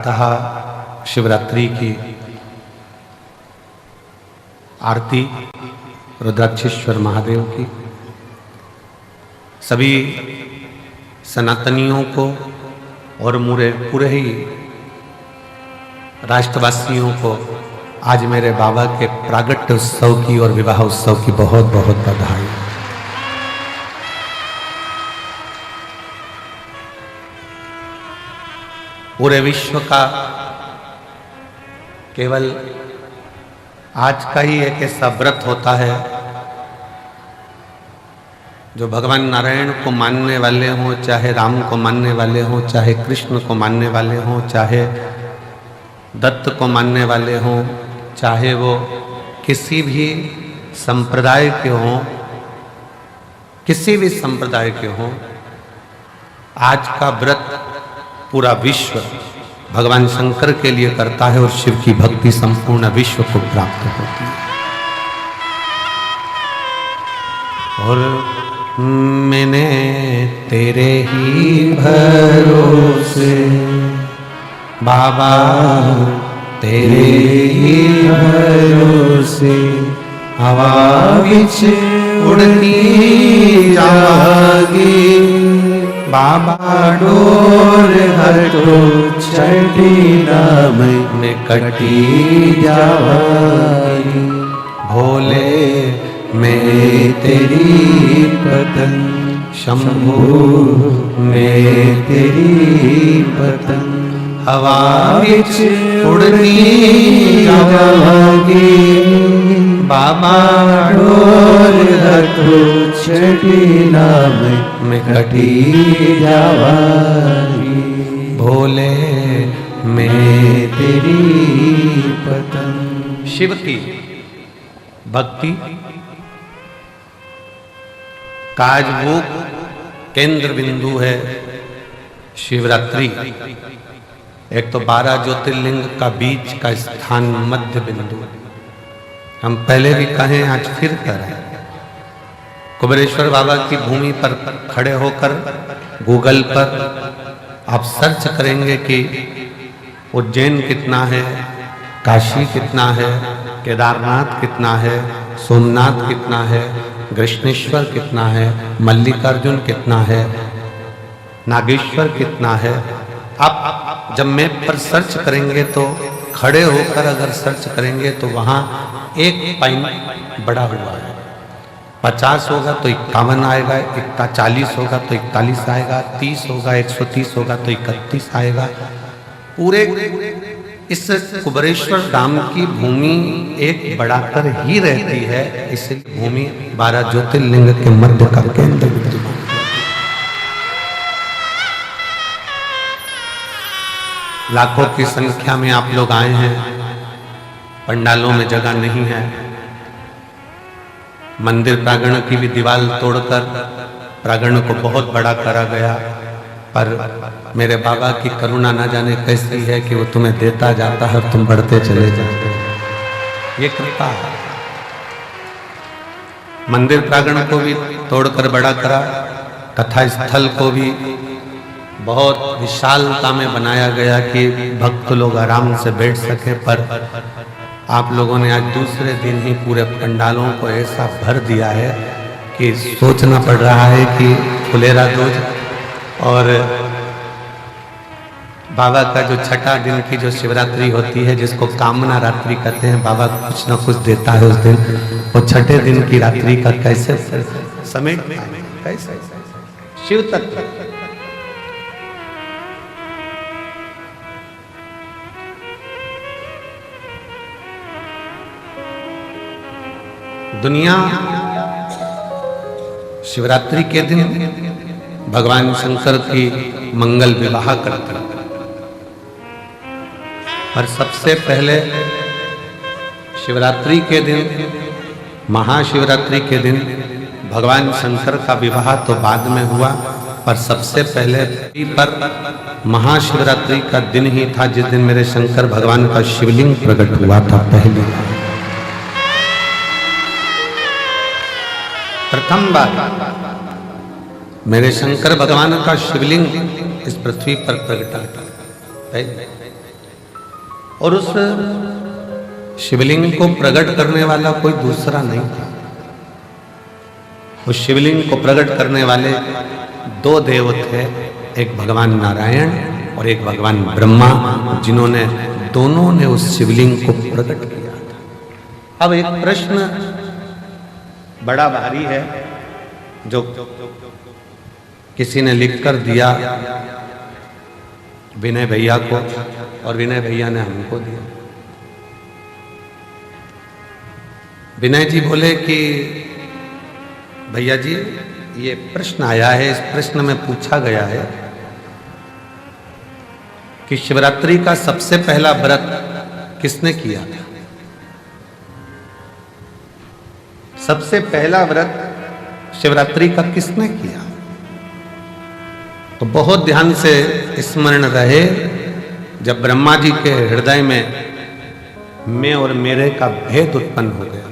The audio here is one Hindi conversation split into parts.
तथा शिवरात्रि की आरती रुद्राक्षेश्वर महादेव की सभी सनातनियों को और पूरे ही राष्ट्रवासियों को आज मेरे बाबा के प्रागट्य उत्सव की और विवाह उत्सव की बहुत बहुत बधाई। पूरे विश्व का केवल आज का ही एक ऐसा व्रत होता है जो भगवान नारायण को मानने वाले हों, चाहे राम को मानने वाले हों, चाहे कृष्ण को मानने वाले हों, चाहे दत्त को मानने वाले हों, चाहे वो किसी भी संप्रदाय के हों, किसी भी संप्रदाय के हों, आज का व्रत पूरा विश्व भगवान शंकर के लिए करता है और शिव की भक्ति संपूर्ण विश्व को प्राप्त होती है। और मैंने तेरे ही भरोसे बाबा, तेरे ही भरोसे हवा विच उड़ती जागी बाबा, डोर हटो चढ़ी नाम में कटी जावाई। भोले मैं तेरी पतंग, शंभू मैं तेरी पतंग, हवा विच उड़ती जावागी बाबा, डोर हटो चढ़ी नाम में कटी जावागी। भोले मैं तेरी पतंग। शिव की भक्ति काज वो केंद्र बिंदु है शिवरात्रि। एक तो 12 ज्योतिर्लिंग का बीच का स्थान मध्य बिंदु। हम पहले भी कहें, आज फिर करें। कुबेरेश्वर बाबा की भूमि पर खड़े होकर गूगल पर आप सर्च करेंगे कि उज्जैन कितना है, काशी कितना है, केदारनाथ कितना है, सोमनाथ कितना है, कृष्णेश्वर कितना है, मल्लिकार्जुन कितना है, नागेश्वर कितना है। आप जब मैप पर सर्च करेंगे तो खड़े होकर अगर सर्च करेंगे तो वहाँ एक पॉइंट बड़ा हुआ है। 50 होगा तो 51 आएगा, 40 होगा तो 41 आएगा, 30 होगा 130 होगा तो 31 आएगा। पूरे इस कुबेरेश्वर धाम की भूमि एक बढ़ाकर ही रहती है। इस भूमि 12 ज्योतिर्लिंग के मध्य का केंद्र बिंदु। लाखों की संख्या में आप लोग आए हैं। पंडालों में जगह नहीं है। मंदिर प्रांगण की भी दीवार तोड़कर प्रांगण को बहुत बड़ा करा गया, पर मेरे बाबा की करुणा न जाने कैसी है कि वो तुम्हें देता जाता है और तुम बढ़ते चले जाते हो। ये कृपा है। मंदिर प्रांगण को भी तोड़कर बड़ा करा, कथा स्थल को भी बहुत विशालता में बनाया गया कि भक्त लोग आराम से बैठ सके। पर आप लोगों ने आज दूसरे दिन ही पूरे पंडालों को ऐसा भर दिया है कि सोचना पड़ रहा है कि फुलेरा दूज और बाबा का जो छठा दिन की जो शिवरात्रि होती है, जिसको कामना रात्रि कहते हैं, बाबा कुछ ना कुछ देता है उस दिन। वो छठे दिन की रात्रि का कैसे समेट, कैसे शिव तत्व। दुनिया शिवरात्रि के दिन भगवान शंकर की मंगल विवाह करती है। और सबसे पहले शिवरात्रि के दिन, महाशिवरात्रि के दिन भगवान शंकर का विवाह तो बाद में हुआ, पर सबसे पहले पर महाशिवरात्रि का दिन ही था जिस दिन मेरे शंकर भगवान का शिवलिंग प्रकट हुआ था। पहली प्रथम बार मेरे शंकर भगवान का शिवलिंग इस पृथ्वी पर प्रगटा। और उस शिवलिंग को प्रकट करने वाला कोई दूसरा नहीं था। उस शिवलिंग को प्रकट करने वाले दो देव थे, एक भगवान नारायण और एक भगवान ब्रह्मा, जिन्होंने दोनों ने उस शिवलिंग को प्रकट किया था। अब एक प्रश्न बड़ा भारी है जो किसी ने लिखकर दिया विनय भैया को, और विनय भैया ने हमको दिया। विनय जी बोले कि भैया जी ये प्रश्न आया है, इस प्रश्न में पूछा गया है कि शिवरात्रि का सबसे पहला व्रत किसने किया था? सबसे पहला व्रत शिवरात्रि का किसने किया? तो बहुत ध्यान से स्मरण रहे, जब ब्रह्मा जी के हृदय में मैं और मेरे का भेद उत्पन्न हो गया,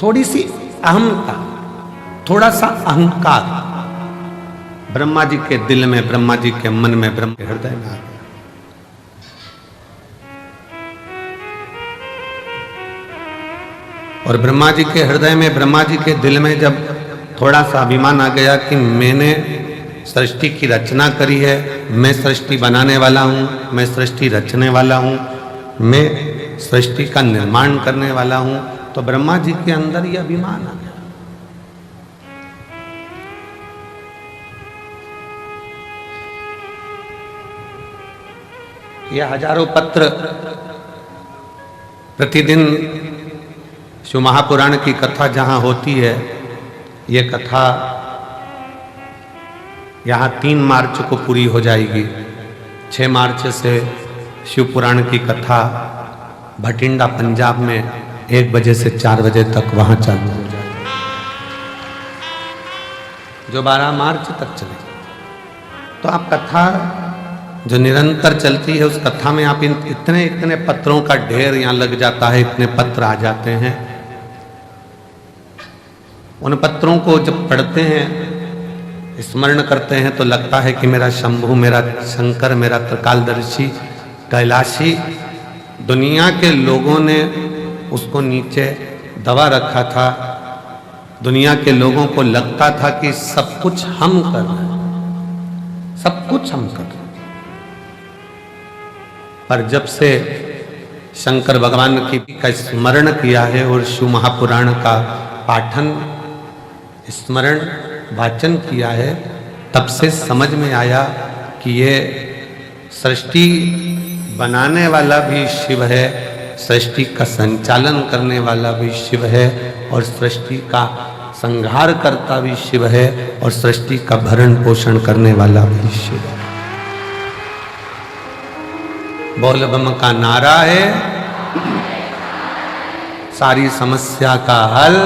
थोड़ी सी अहमता, थोड़ा सा अहंकार ब्रह्मा जी के दिल में, ब्रह्मा जी के मन में, ब्रह्मा के हृदय में आ गया। और ब्रह्मा जी के हृदय में, ब्रह्मा जी के दिल में जब थोड़ा सा अभिमान आ गया कि मैंने सृष्टि की रचना करी है, मैं सृष्टि बनाने वाला हूं, मैं सृष्टि रचने वाला हूं, मैं सृष्टि का निर्माण करने वाला हूं, तो ब्रह्मा जी के अंदर यह अभिमान आ गया। यह हजारों पत्र प्रतिदिन शिव महापुराण की कथा जहां होती है, ये कथा यहाँ 3 मार्च को पूरी हो जाएगी। 6 मार्च से शिव पुराण की कथा भटिंडा पंजाब में 1 बजे से 4 बजे तक वहाँ चालू हो जाएगी, जो 12 मार्च तक चलेगी। तो आप कथा जो निरंतर चलती है, उस कथा में आप इतने इतने पत्रों का ढेर यहाँ लग जाता है, इतने पत्र आ जाते हैं। उन पत्रों को जब पढ़ते हैं, स्मरण करते हैं, तो लगता है कि मेरा शंभु, मेरा शंकर, मेरा त्रिकालदर्शी, कैलाशी, दुनिया के लोगों ने उसको नीचे दबा रखा था। दुनिया के लोगों को लगता था कि सब कुछ हम कर रहे हैं, सब कुछ हम कर रहे हैं। पर जब से शंकर भगवान का स्मरण किया है और शिव महापुराण का पाठन, स्मरण, वाचन किया है, तब से समझ में आया कि ये सृष्टि बनाने वाला भी शिव है, सृष्टि का संचालन करने वाला भी शिव है, और सृष्टि का संहार करता भी शिव है, और सृष्टि का भरण पोषण करने वाला भी शिव है। बोल बम का नारा है, सारी समस्या का हल।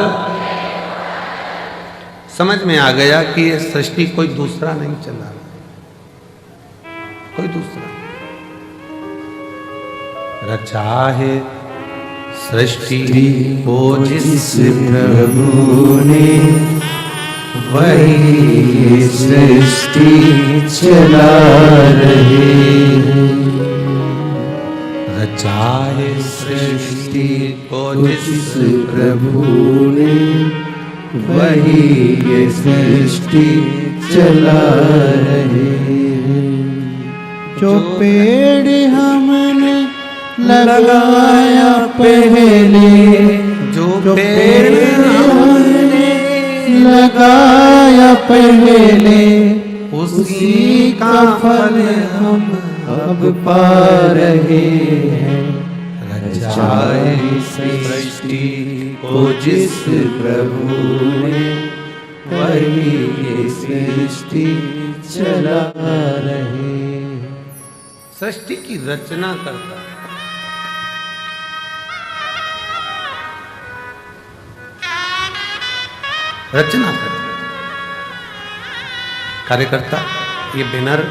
समझ में आ गया कि ये सृष्टि कोई दूसरा नहीं चला रहा, कोई दूसरा। रचा है सृष्टि को जिस प्रभु ने, वही सृष्टि चला रहे हैं। रचा है सृष्टि को जिस प्रभु ने, वही ये सृष्टि चला रहे हैं। जो पेड़ हमने लगाया पहले, जो पेड़ हमने लगाया पहले, उसी का फल हम अब पा रहे हैं। रचाए सृष्टि को जिस प्रभु ने, वही ये सृष्टि चला रहे। सृष्टि की रचना करता है। रचना करता कार्यकर्ता। ये बैनर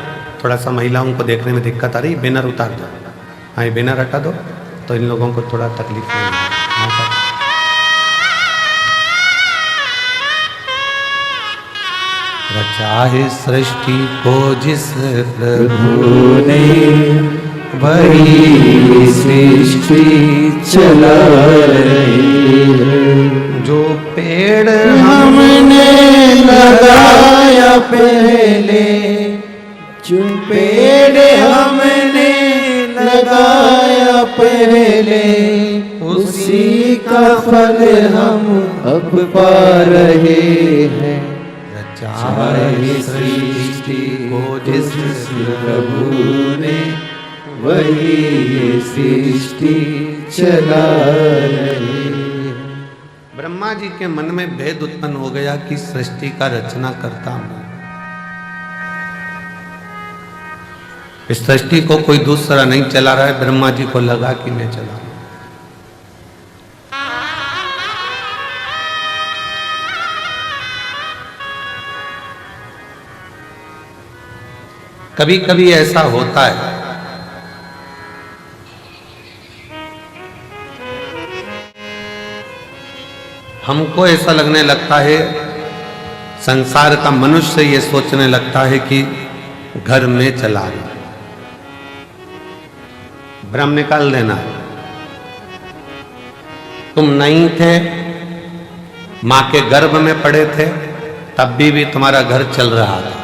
थोड़ा सा महिलाओं को देखने में दिक्कत आ रही है, बैनर उतार दो। हाँ, ये बैनर हटा दो तो इन लोगों को थोड़ा तकलीफ नहीं होगी। रचा है सृष्टि को जिस प्रभु ने वही सृष्टि चला रही है। जो पेड़ हमने लगाया पहले, जो पेड़ हमने लगाया पहले, उसी का फल हम अब पा रहे हैं। रचा चाहे सृष्टि को जिस प्रभु ने वही ये सृष्टि चला रही है। ब्रह्मा जी के मन में भेद उत्पन्न हो गया कि सृष्टि का रचना करता हूं। इस सृष्टि को कोई दूसरा नहीं चला रहा है, ब्रह्मा जी को लगा कि मैं चला रहा हूं। कभी कभी ऐसा होता है हमको ऐसा लगने लगता है, संसार का मनुष्य ये सोचने लगता है कि घर में चला रहा, भ्रम निकाल देना। तुम नहीं थे, मां के गर्भ में पड़े थे, तब भी तुम्हारा घर चल रहा था।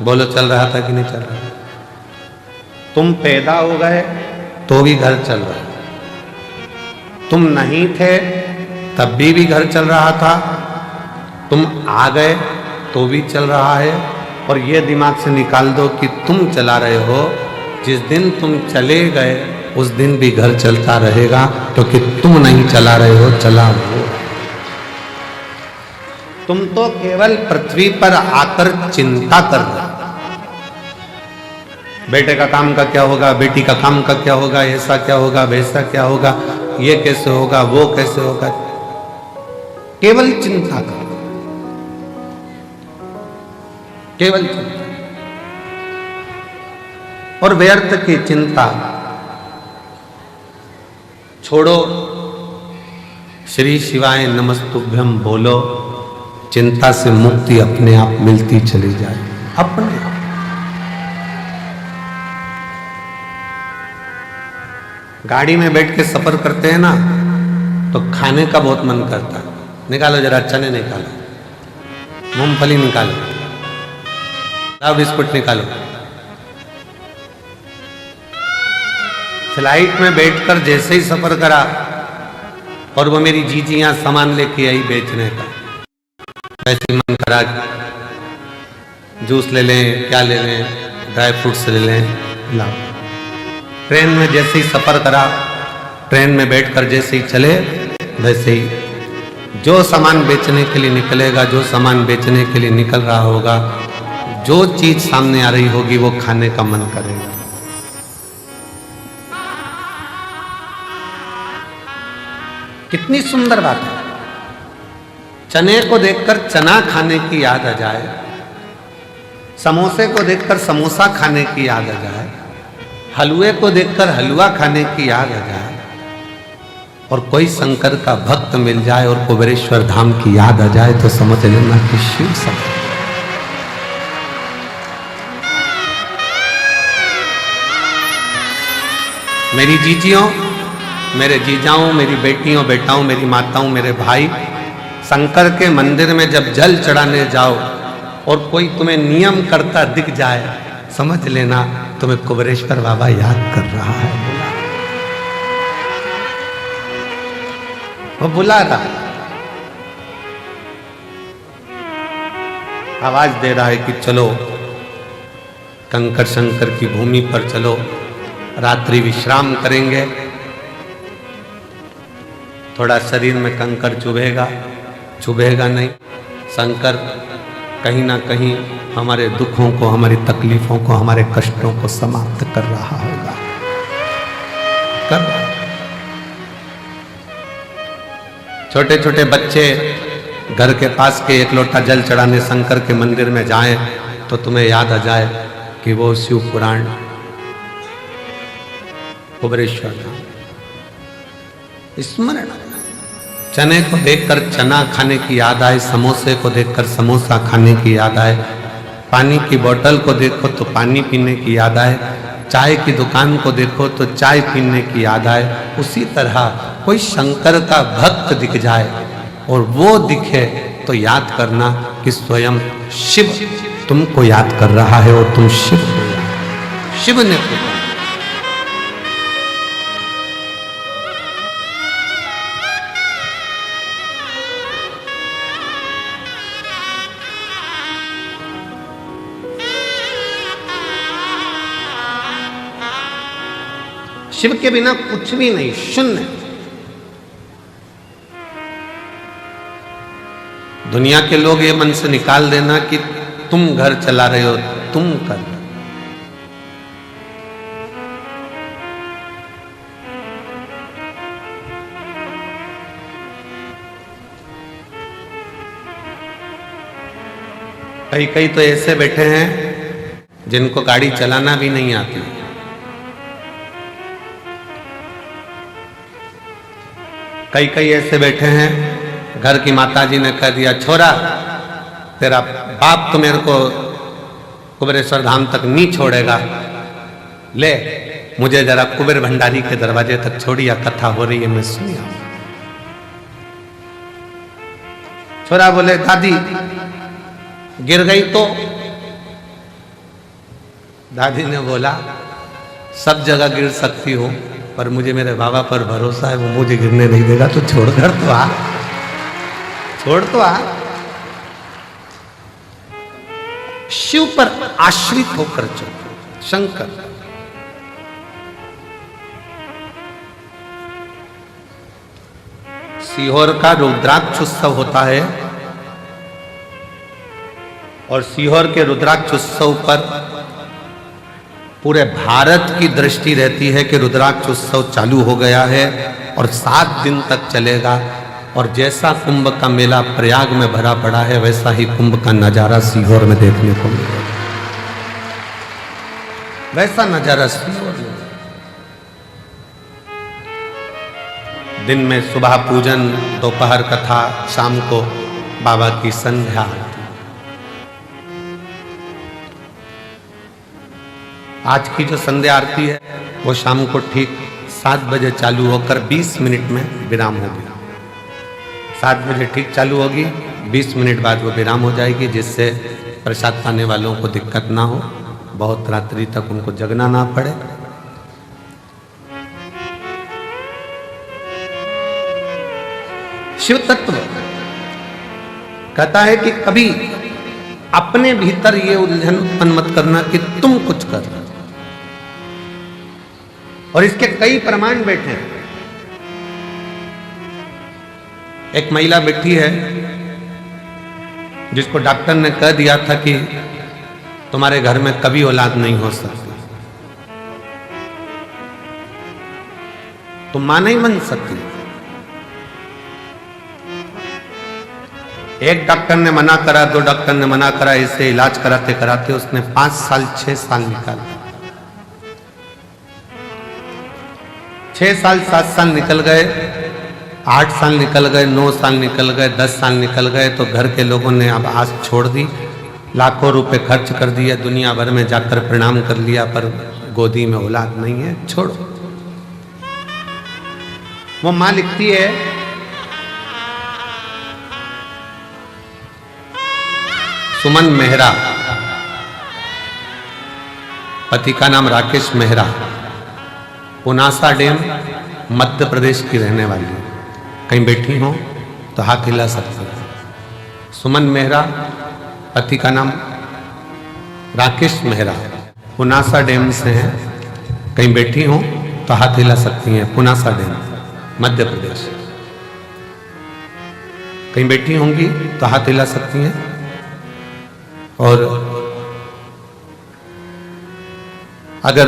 बोलो, चल रहा था कि नहीं चल रहा? तुम पैदा हो गए तो भी घर चल रहा है। तुम नहीं थे तब भी घर चल रहा था। तुम आ गए तो भी चल रहा है। और ये दिमाग से निकाल दो कि तुम चला रहे हो, जिस दिन तुम चले गए उस दिन भी घर चलता रहेगा, क्योंकि तुम नहीं चला रहे हो, चला वो। तुम तो केवल पृथ्वी पर आकर चिंता कर रहे हो, बेटे का काम का क्या होगा, बेटी का काम का क्या होगा, ऐसा क्या होगा, वैसा क्या होगा, ये कैसे होगा, वो कैसे होगा, केवल चिंता कर, केवल चिंता। और व्यर्थ की चिंता छोड़ो, श्री शिवाय नमस्तुभ्यम बोलो, चिंता से मुक्ति अपने आप मिलती चली जाए, अपने आप। गाड़ी में बैठ के सफर करते हैं ना, तो खाने का बहुत मन करता है। निकालो जरा, चने निकालो, मूंगफली निकालो, लाओ बिस्कुट निकालो। फ्लाइट में बैठकर जैसे ही सफर करा और वो मेरी जीजियां सामान लेके आई बेचने का, ऐसे मन करा जूस ले लें, क्या ले लें, ड्राई फ्रूट्स ले लें, लाओ। ट्रेन में जैसे ही सफर करा, ट्रेन में बैठकर जैसे ही चले, वैसे ही जो सामान बेचने के लिए निकलेगा, जो सामान बेचने के लिए निकल रहा होगा, जो चीज सामने आ रही होगी वो खाने का मन करेगा। कितनी सुंदर बात है। चने को देखकर चना खाने की याद आ जाए, समोसे को देखकर समोसा खाने की याद आ जाए, हलवे को देखकर हलवा खाने की याद आ जाए, और कोई शंकर का भक्त मिल जाए और कुबेरेश्वर धाम की याद आ जाए, तो समझ लेना कि शिव सब। मेरी जीजियों, मेरे जीजाओं, मेरी बेटियों, बेटाओं, मेरी माताओं, मेरे भाई, शंकर के मंदिर में जब जल चढ़ाने जाओ और कोई तुम्हें नियम करता दिख जाए, समझ लेना तुम्हें कुबेरेश्वर बाबा याद कर रहा है। वो बुला रहा है, आवाज दे रहा है कि चलो कंकर शंकर की भूमि पर चलो, रात्रि विश्राम करेंगे। थोड़ा शरीर में कंकर चुभेगा, चुभेगा नहीं, शंकर कहीं ना कहीं हमारे दुखों को, हमारी तकलीफों को, हमारे कष्टों को समाप्त कर रहा होगा। कर छोटे छोटे बच्चे घर के पास के एक लोटा जल चढ़ाने शंकर के मंदिर में जाएं, तो तुम्हें याद आ जाए कि वो शिव पुराण, कुबेरेश्वर धाम स्मरण। चने को देखकर चना खाने की याद आए, समोसे को देखकर समोसा खाने की याद आए, पानी की बोतल को देखो तो पानी पीने की याद आए, चाय की दुकान को देखो तो चाय पीने की याद आए। उसी तरह कोई शंकर का भक्त दिख जाए और वो दिखे तो याद करना कि स्वयं शिव तुमको याद कर रहा है और तुम शिव ने पुकारा। शिव के बिना कुछ भी नहीं, शून्य। दुनिया के लोग ये मन से निकाल देना कि तुम घर चला रहे हो, तुम कर। कई कई तो ऐसे बैठे हैं जिनको गाड़ी चलाना भी नहीं आती। कई कई ऐसे बैठे हैं, घर की माताजी ने कह दिया छोरा तेरा बाप तो मेरे को कुबेरेश्वर धाम तक नहीं छोड़ेगा, ले मुझे जरा कुबेर भंडारी के दरवाजे तक छोड़िया, कथा हो रही है मैं सुनी आऊं। छोरा बोले दादी गिर गई तो? दादी ने बोला सब जगह गिर सकती हो पर मुझे मेरे बाबा पर भरोसा है, वो मुझे गिरने नहीं देगा, तो छोड़कर तो आ, छोड़ तो आ। शिव पर आश्रित होकर चलो। शंकर सीहोर का रुद्राक्ष उत्सव होता है और सीहोर के रुद्राक्ष उत्सव पर पूरे भारत की दृष्टि रहती है कि रुद्राक्ष उत्सव चालू हो गया है और 7 दिन तक चलेगा। और जैसा कुंभ का मेला प्रयाग में भरा पड़ा है वैसा ही कुंभ का नजारा सीहोर में देखने को मिलेगा। वैसा नजारा सीहोर में। दिन में सुबह पूजन, दोपहर कथा, शाम को बाबा की संध्या आरती। आज की जो संध्या आरती है वो शाम को ठीक 7 बजे चालू होकर 20 मिनट में विराम होगी। 7 बजे ठीक चालू होगी, 20 मिनट बाद वो विराम हो जाएगी, जिससे प्रसाद पाने वालों को दिक्कत ना हो, बहुत रात्रि तक उनको जगना ना पड़े। शिव तत्व कहता है कि कभी अपने भीतर ये उलझन उत्पन्न मत करना कि तुम कुछ कर रहे हो। और इसके कई प्रमाण बैठे हैं। एक महिला बैठी है जिसको डॉक्टर ने कह दिया था कि तुम्हारे घर में कभी औलाद नहीं हो सकती, तुम मां नहीं बन सकती। एक डॉक्टर ने मना करा, 2 डॉक्टर ने मना करा, इसे इलाज कराते कराते उसने 5 साल 6 साल निकाला। 6 साल 7 साल निकल गए, 8 साल निकल गए, 9 साल निकल गए, 10 साल निकल गए, तो घर के लोगों ने अब आस छोड़ दी, लाखों रुपए खर्च कर दिया, दुनिया भर में जाकर प्रणाम कर लिया, पर गोदी में औलाद नहीं है, छोड़ो। वो मां लिखती है सुमन मेहरा, पति का नाम राकेश मेहरा, पुनासा डैम मध्य प्रदेश की रहने वाली है। कहीं बैठी हो तो हाथ हिला सकते हैं। सुमन मेहरा, पति का नाम राकेश मेहरा, पुनासा डैम से हैं। कहीं बैठी हो तो हाथ हिला सकती हैं। पुनासा डैम मध्य प्रदेश। कहीं बैठी होंगी तो हाथ हिला सकती हैं। और अगर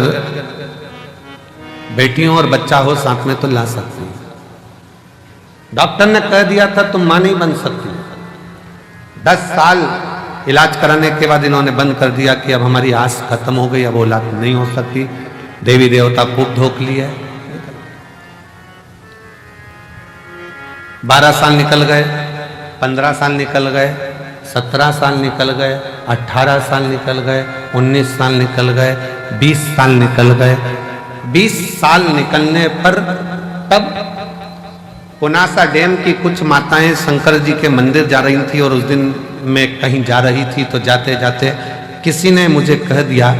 बेटी हो और बच्चा हो साथ में तो ला सकती है। डॉक्टर ने कह दिया था तुम मां नहीं बन सकती। 10 साल इलाज कराने के बाद इन्होंने बंद कर दिया कि अब हमारी आस खत्म हो गई, अब औलाद नहीं हो सकती। देवी देवता खूब धोख लिए। 12 साल निकल गए, 15 साल निकल गए, 17 साल निकल गए, 18 साल निकल गए, 19 साल निकल गए, 20 साल निकल गए। 20 साल निकलने पर तब पुनासा डैम की कुछ माताएं शंकर जी के मंदिर जा रही थी और उस दिन मैं कहीं जा रही थी, तो जाते जाते किसी ने मुझे कह दिया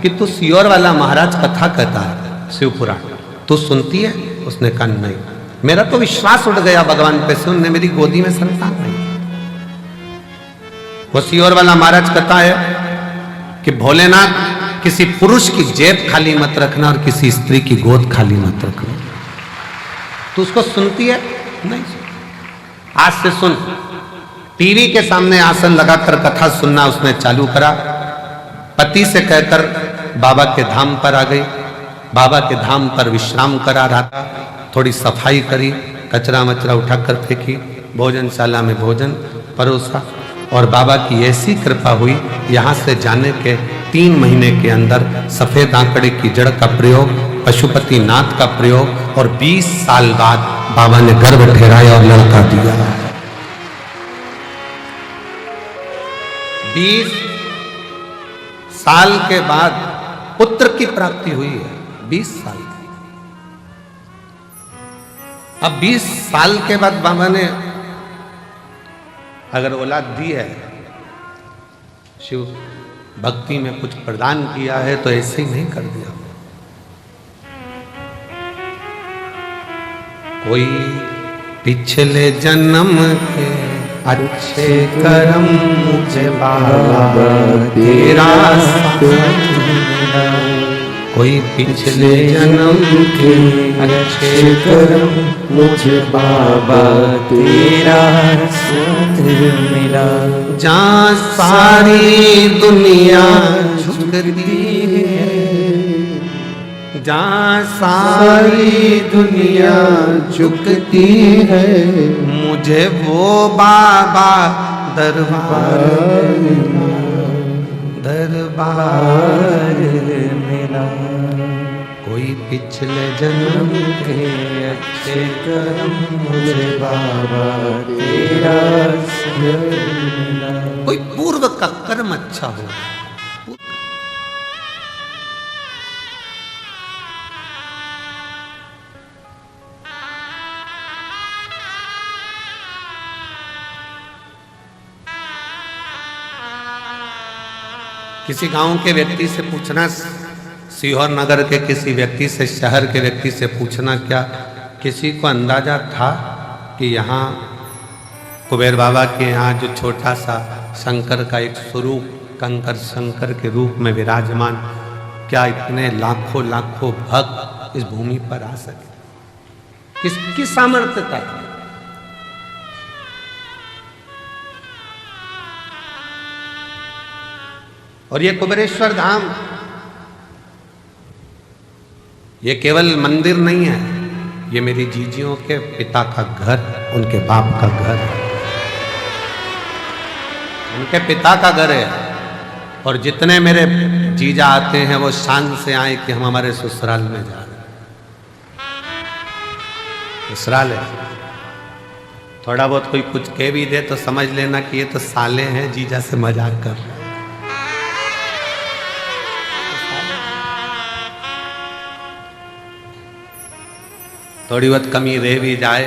कि तू सियोर वाला महाराज कथा कहता है, शिव पुराण तू सुनती है? उसने कहा नहीं। मेरा तो विश्वास उठ गया भगवान पे से, उनने मेरी गोदी में संतान नहीं। वो सियोर वाला महाराज कथा है कि भोलेनाथ किसी पुरुष की जेब खाली मत रखना और किसी स्त्री की गोद खाली मत रखना। तो उसको सुनती है? नहीं। आज से सुन। टीवी के सामने आसन लगाकर कथा सुनना उसने चालू करा। पति से कहकर बाबा के धाम पर आ गई। बाबा के धाम पर विश्राम करा रहा, थोड़ी सफाई करी, कचरा मचरा उठाकर फेंकी, भोजनशाला में भोजन परोसा और बाबा की ऐसी कृपा हुई, यहाँ से जाने के 3 महीने के अंदर सफेद आंकड़े की जड़ का प्रयोग, पशुपति नाथ का प्रयोग और 20 साल बाद बाबा ने गर्भ ठहराया और लड़का दिया। 20 साल के बाद पुत्र की प्राप्ति हुई है। 20 साल। अब 20 साल के बाद बाबा ने अगर औलाद दी है, शिव भक्ति में कुछ प्रदान किया है, तो ऐसे ही नहीं कर दिया। कोई पिछले जन्म के अच्छे कर्म मुझे बाबा तेरा कोई पिछले जन्म के अच्छे कर्म मुझे बाबा तेरा सूत्र मिला। जहाँ सारी दुनिया झुकती है, जहाँ सारी दुनिया झुकती है, मुझे वो बाबा दरबार मिला। कोई पिछले जन्म के अच्छे कर्म मुझे बाबा तेरा मिला। कोई पूर्व का कर्म अच्छा हो। किसी गांव के व्यक्ति से पूछना, सीहोर नगर के किसी व्यक्ति से, शहर के व्यक्ति से पूछना, क्या किसी को अंदाजा था कि यहाँ कुबेर बाबा के यहाँ जो छोटा सा शंकर का एक स्वरूप, कंकर शंकर के रूप में विराजमान, क्या इतने लाखों लाखों भक्त इस भूमि पर आ सके? किसकी सामर्थ्यता थी? और ये कुबेरेश्वर धाम, ये केवल मंदिर नहीं है, ये मेरी जीजियों के पिता का घर, उनके बाप का घर है, उनके पिता का घर है। और जितने मेरे जीजा आते हैं वो शान से आए कि हम हमारे ससुराल में जा रहे हैं। ससुराल है। थोड़ा बहुत कोई कुछ कह भी दे तो समझ लेना कि ये तो साले हैं, जीजा से मजाक कर रहे हैं। थोड़ी बहुत कमी रह भी जाए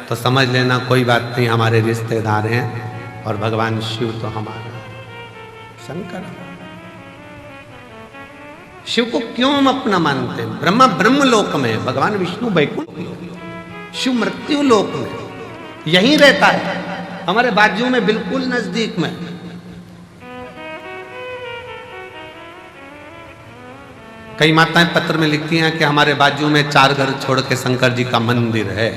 तो समझ लेना कोई बात नहीं, हमारे रिश्तेदार हैं और भगवान शिव तो हमारा शंकर। शिव को क्यों हम अपना मानते हैं? ब्रह्मा ब्रह्म लोक में, भगवान विष्णु वैकुंठ में, शिव मृत्यु लोक में, यहीं रहता है, हमारे बाजू में, बिल्कुल नजदीक में। कई माताएं पत्र में लिखती हैं कि हमारे बाजू में 4 घर छोड़ के शंकर जी का मंदिर है,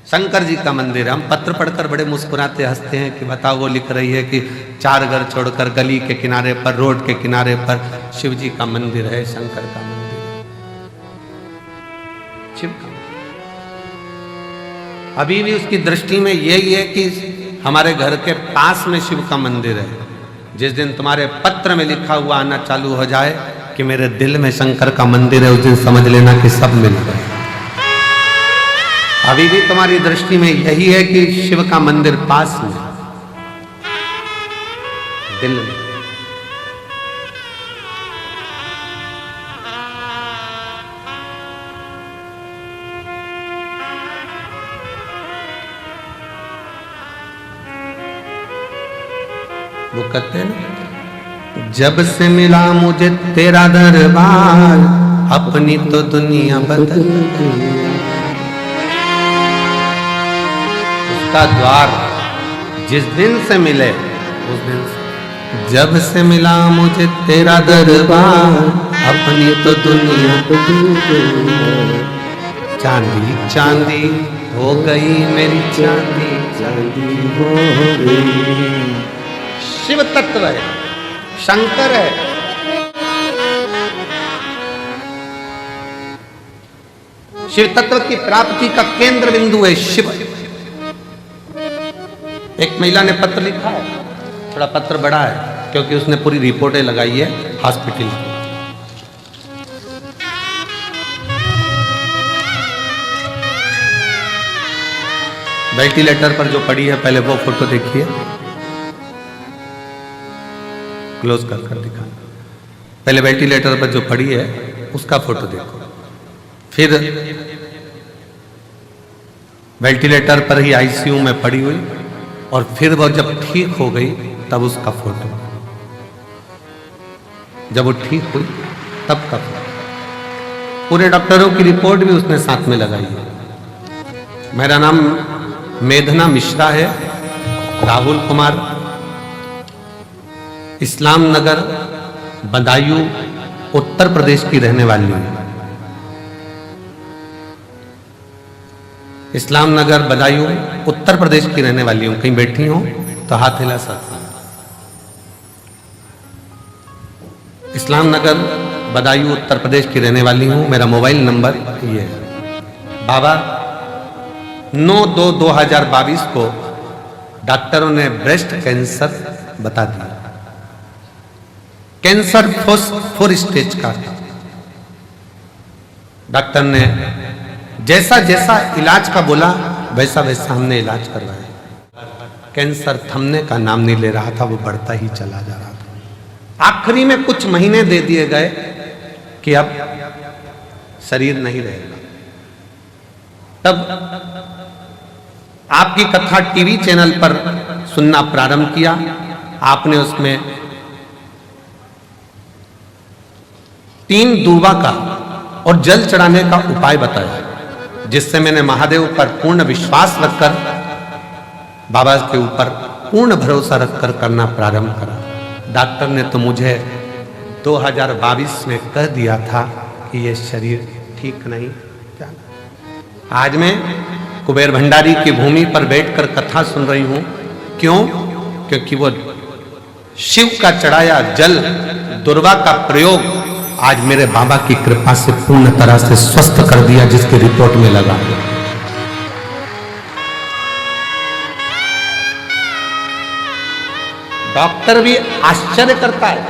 शंकर जी का मंदिर है। हम पत्र पढ़कर बड़े मुस्कुराते हंसते हैं कि बताओ, वो लिख रही है कि 4 घर छोड़कर गली के किनारे पर, रोड के किनारे पर शिव जी का मंदिर है, शंकर का मंदिर, शिव का। अभी भी उसकी दृष्टि में यही है कि हमारे घर के पास में शिव का मंदिर है। जिस दिन तुम्हारे पत्र में लिखा हुआ आना चालू हो जाए कि मेरे दिल में शंकर का मंदिर है, उस दिन समझ लेना कि सब मिल गए। अभी भी तुम्हारी दृष्टि में यही है कि शिव का मंदिर पास में, दिल में। वो कहते हैं ना, जब से मिला मुझे तेरा दरबार, अपनी तो दुनिया बदल गई। उसका द्वार जिस दिन से मिले उस दिन से, जब से मिला मुझे तेरा दरबार, अपनी तो दुनिया बदल गई। चांदी चांदी हो गई मेरी चांदी, चांदी हो गई। शिव तत्व है, शंकर है। शिव तत्व की प्राप्ति का केंद्र बिंदु है शिव। एक महिला ने पत्र लिखा है, थोड़ा पत्र बड़ा है क्योंकि उसने पूरी रिपोर्टें लगाई है हॉस्पिटल की। वेंटिलेटर पर जो पड़ी है, पहले वो फोटो देखिए, क्लोज कर कर दिखा। पहले वेंटिलेटर पर जो पड़ी है उसका फोटो देखो, फिर वेंटिलेटर पर ही आईसीयू में पड़ी हुई, और फिर वो जब ठीक हो गई तब उसका फोटो, जब वो ठीक हुई तब का फोटो। पूरे डॉक्टरों की रिपोर्ट भी उसने साथ में लगाई है। मेरा नाम मेधना मिश्रा है, राहुल कुमार, इस्लाम नगर बदायूं उत्तर प्रदेश की रहने वाली हूं। इस्लाम नगर बदायूं उत्तर प्रदेश की रहने वाली हूं। कहीं बैठी हूं तो हाथ हिला सकते। इस्लाम नगर बदायूं उत्तर प्रदेश की रहने वाली हूं। मेरा मोबाइल नंबर ये है। बाबा 9/2/2022 को डॉक्टरों ने ब्रेस्ट कैंसर बता दिया। कैंसर 4 स्टेज का था। डॉक्टर ने जैसा जैसा इलाज का बोला वैसा वैसा हमने इलाज करवाया। कैंसर थमने का नाम नहीं ले रहा था, वो बढ़ता ही चला जा रहा था। आखिरी में कुछ महीने दे दिए गए कि अब शरीर नहीं रहेगा। तब आपकी कथा टीवी चैनल पर सुनना प्रारंभ किया। आपने उसमें 3 दूर्वा का और जल चढ़ाने का उपाय बताया, जिससे मैंने महादेव पर पूर्ण विश्वास रखकर, बाबा के ऊपर पूर्ण भरोसा रखकर करना प्रारंभ करा। डॉक्टर ने तो मुझे 2022 में कह दिया था कि ये शरीर ठीक नहीं जाना। आज मैं कुबेर भंडारी की भूमि पर बैठकर कथा सुन रही हूं। क्यों? क्योंकि वो शिव का चढ़ाया जल, दुर्वा का प्रयोग आज मेरे बाबा की कृपा से पूर्ण तरह से स्वस्थ कर दिया, जिसकी रिपोर्ट में लगा है। डॉक्टर भी आश्चर्य करता है।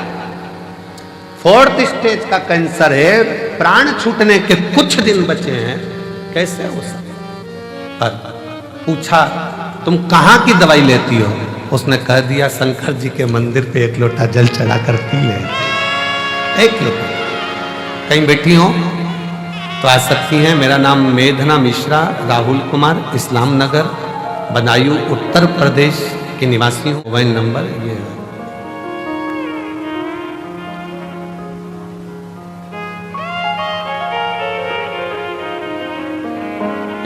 4th स्टेज का कैंसर है, प्राण छूटने के कुछ दिन बचे हैं, कैसे हो सकता? पर पूछा तुम कहां की दवाई लेती हो? उसने कह दिया शंकर जी के मंदिर पे 1 लोटा जल चढ़ा कर पी ले। 1 लोटा। कहीं बैठी हो तो आ सकती हैं। मेरा नाम मेधना मिश्रा, राहुल कुमार, इस्लाम नगर बदायूं उत्तर प्रदेश के निवासी हूं। मोबाइल नंबर ये है।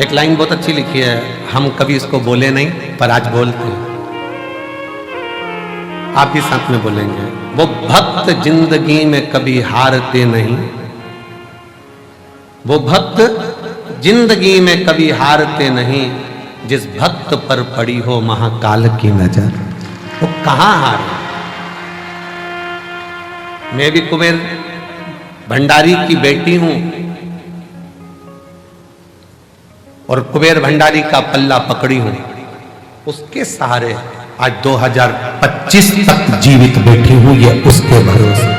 एक लाइन बहुत अच्छी लिखी है, हम कभी इसको बोले नहीं पर आज बोलते हैं। आप भी साथ में बोलेंगे। वो भक्त जिंदगी में कभी हारते नहीं, वो भक्त जिंदगी में कभी हारते नहीं, जिस भक्त पर पड़ी हो महाकाल की नजर, वो कहां हारे। मैं भी कुबेर भंडारी की बेटी हूं और कुबेर भंडारी का पल्ला पकड़ी हूं। उसके सहारे आज 2025 तक जीवित बैठी हूं, ये उसके भरोसे।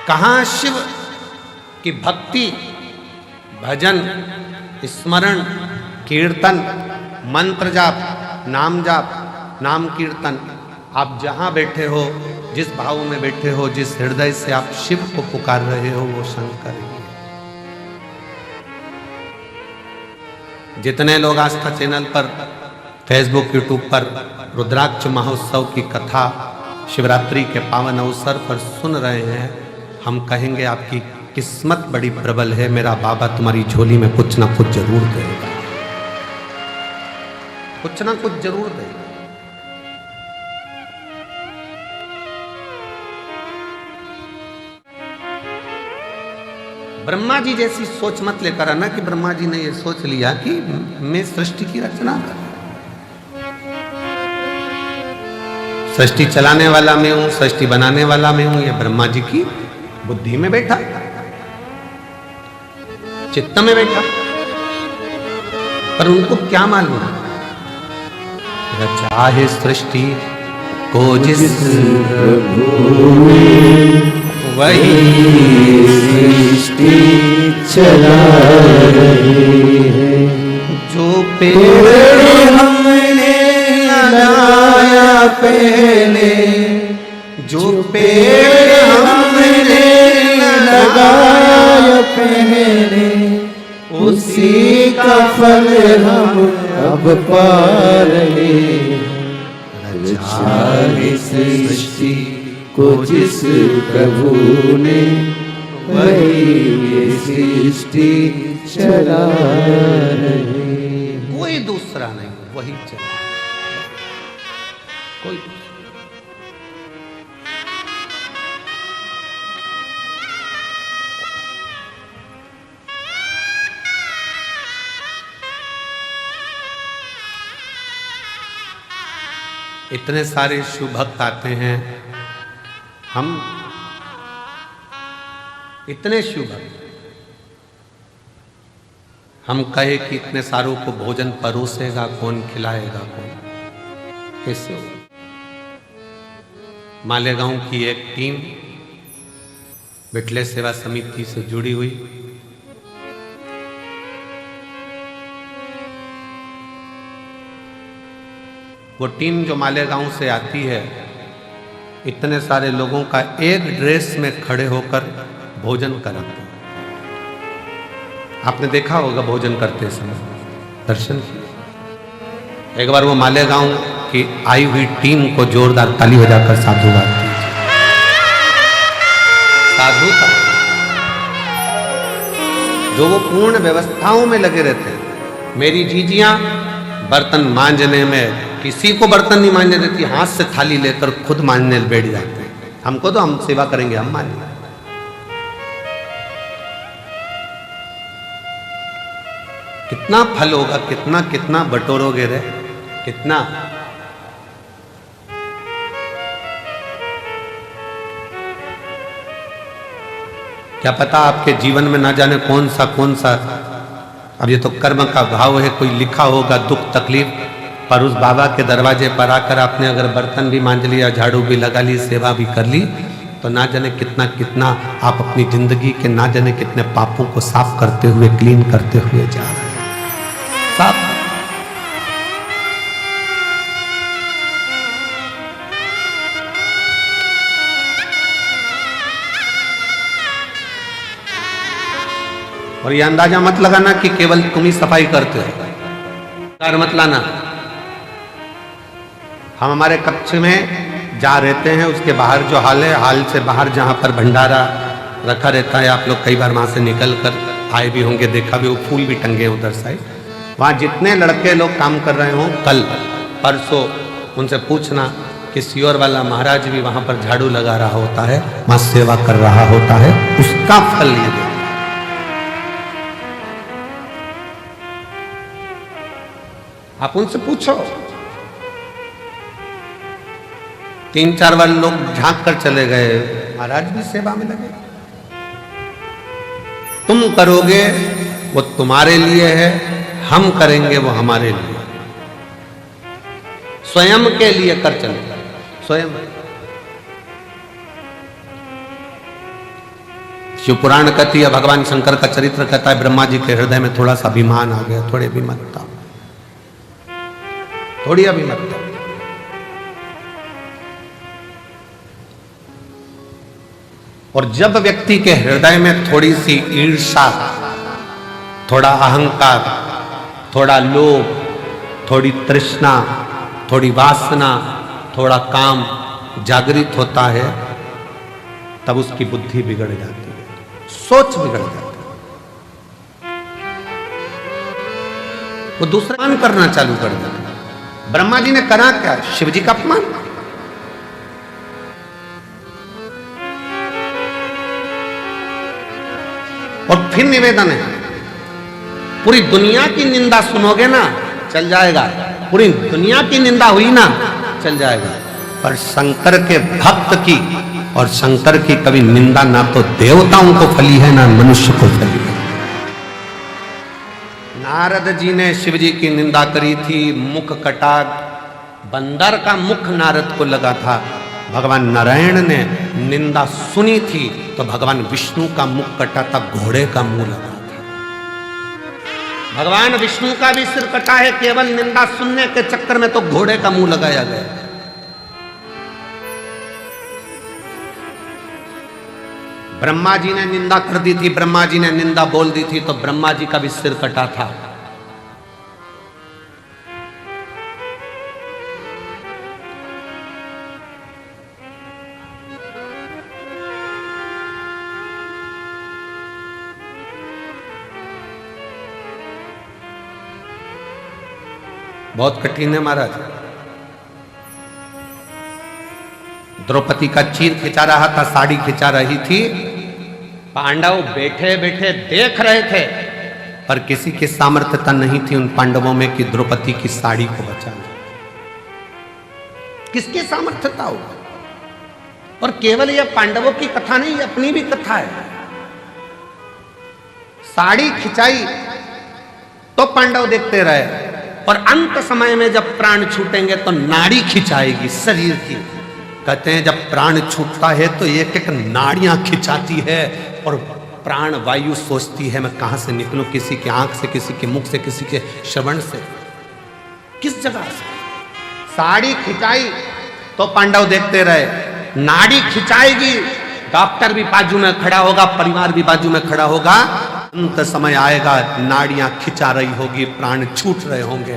कहां शिव की भक्ति, भजन, स्मरण, कीर्तन, मंत्र जाप, नाम जाप, नाम कीर्तन, आप जहां बैठे हो, जिस भाव में बैठे हो, जिस हृदय से आप शिव को पुकार रहे हो, वो शंकर ही है। जितने लोग आस्था चैनल पर, फेसबुक, यूट्यूब पर रुद्राक्ष महोत्सव की कथा शिवरात्रि के पावन अवसर पर सुन रहे हैं, हम कहेंगे आपकी किस्मत बड़ी प्रबल है। मेरा बाबा तुम्हारी झोली में कुछ ना कुछ जरूर देगा, कुछ ना कुछ जरूर देगा। ब्रह्मा जी जैसी सोच मत लेकर आना कि ब्रह्मा जी ने ये सोच लिया कि मैं सृष्टि की रचना कर, सृष्टि चलाने वाला मैं हूं, सृष्टि बनाने वाला मैं हूं। ये ब्रह्मा जी की बुद्धि में बैठा, चित्त में बैठा, पर उनको क्या मालूम रचा है सृष्टि को जिस प्रभु ने वही सृष्टि चला रही है। जो पेड़ हमने लगाया पहले, जो पेड़ हमने लगाया पहले, उसी का फल हम अब पा रहे हैं। रचा है सृष्टि को जिस प्रभु ने वही ये सृष्टि चला रहे। कोई दूसरा नहीं, वही चला, कोई इतने सारे शिव भक्त आते हैं, हम इतने शिव भक्त, हम कहे कि इतने सारों को भोजन परोसेगा कौन, खिलाएगा कौन, कैसे हो? मालेगांव की एक टीम बिटले सेवा समिति से जुड़ी हुई, वो टीम जो मालेगांव से आती है, इतने सारे लोगों का एक ड्रेस में खड़े होकर भोजन कराते हैं। आपने देखा होगा भोजन करते समय, दर्शन किया। एक बार वो मालेगांव की आई हुई टीम को जोरदार ताली बजाकर साधुवाद दीजिए। साधुता जो वो पूर्ण व्यवस्थाओं में लगे रहते हैं। मेरी जीजियां बर्तन मांजने में किसी को बर्तन नहीं मांजने देती, हाथ से थाली लेकर खुद मांजने बैठ जाते हैं। हमको तो हम सेवा करेंगे, हम मांजेंगे। कितना फल होगा, कितना कितना बटोरोगे रे, कितना। क्या पता आपके जीवन में ना जाने कौन सा, अब ये तो कर्म का भाव है, कोई लिखा होगा दुख तकलीफ, पर उस बाबा के दरवाजे पर आकर आपने अगर बर्तन भी मांज लिया, झाड़ू भी लगा ली, सेवा भी कर ली, तो ना जाने कितना कितना आप अपनी जिंदगी के ना जाने कितने पापों को साफ करते हुए, क्लीन करते हुए जा रहे हैं। साफ और ये अंदाजा मत लगाना कि केवल तुम ही सफाई करते हो, मत लाना। हम हमारे कक्ष में जा रहते हैं, उसके बाहर जो हाल है, हाल से बाहर जहाँ पर भंडारा रखा रहता है, आप लोग कई बार वहाँ से निकल कर आए भी होंगे, देखा भी, वो फूल भी टंगे उधर साइड। वहाँ जितने लड़के लोग काम कर रहे हों, कल परसों उनसे पूछना कि सियोर वाला महाराज भी वहाँ पर झाड़ू लगा रहा होता है, वहाँ सेवा कर रहा होता है, उसका फल ये दे। आप उनसे पूछो। 3-4 बार लोग झांक कर चले गए, महाराज भी सेवा में लगे। तुम करोगे वो तुम्हारे लिए है, हम करेंगे वो हमारे लिए। स्वयं के लिए कर चले, स्वयं। शिव पुराण कहती है, भगवान शंकर का चरित्र कहता है, ब्रह्मा जी के हृदय में थोड़ा सा अभिमान आ गया, थोड़ी अभिमानता, थोड़ी अभिमानता। और जब व्यक्ति के हृदय में थोड़ी सी ईर्ष्या, थोड़ा अहंकार, थोड़ा लोभ, थोड़ी तृष्णा, थोड़ी वासना, थोड़ा काम जागृत होता है, तब उसकी बुद्धि बिगड़ जाती है, सोच बिगड़ जाती है, वो दूसरा अपमान करना चालू कर देता है। ब्रह्मा जी ने करा क्या? शिव जी का अपमान। और फिर निवेदन है, पूरी दुनिया की निंदा सुनोगे ना, चल जाएगा, पूरी दुनिया की निंदा हुई ना, चल जाएगा, पर शंकर के भक्त की और शंकर की कभी निंदा ना तो देवताओं को फली है ना मनुष्य को फली है। नारद जी ने शिव जी की निंदा करी थी, मुख कटा, बंदर का मुख नारद को लगा था। भगवान नारायण ने निंदा सुनी थी तो भगवान विष्णु का मुख कटा था, घोड़े का मुंह लगा था। भगवान विष्णु का भी सिर कटा है केवल निंदा सुनने के चक्कर में, तो घोड़े का मुंह लगाया गया। ब्रह्मा जी ने निंदा कर दी थी, ब्रह्मा जी ने निंदा बोल दी थी तो ब्रह्मा जी का भी सिर कटा था। बहुत कठिन है महाराज। द्रौपदी का चीर खिंचा रहा था, साड़ी खिंचा रही थी, पांडव बैठे बैठे देख रहे थे, पर किसी की सामर्थ्यता नहीं थी उन पांडवों में कि द्रौपदी की साड़ी को बचा ले। किसकी सामर्थ्यता होगा? और केवल यह पांडवों की कथा नहीं, अपनी भी कथा है। साड़ी खिंचाई तो पांडव देखते रहे, और अंत समय में जब प्राण छूटेंगे तो नाड़ी खिंचाएगी शरीर की। कहते हैं जब प्राण छूटता है तो एक एक नाड़ियां खिंचाती है, और प्राण वायु सोचती है मैं कहां से निकलूं, किसी की आंख से, किसी के मुख से, किसी के श्रवण से, किस जगह से। साड़ी खिंचाई तो पांडव देखते रहे, नाड़ी खिंचाएगी, डॉक्टर भी बाजू में खड़ा होगा, परिवार भी बाजू में खड़ा होगा। अंत समय आएगा, नाड़ियां खिंचा रही होगी, प्राण छूट रहे होंगे,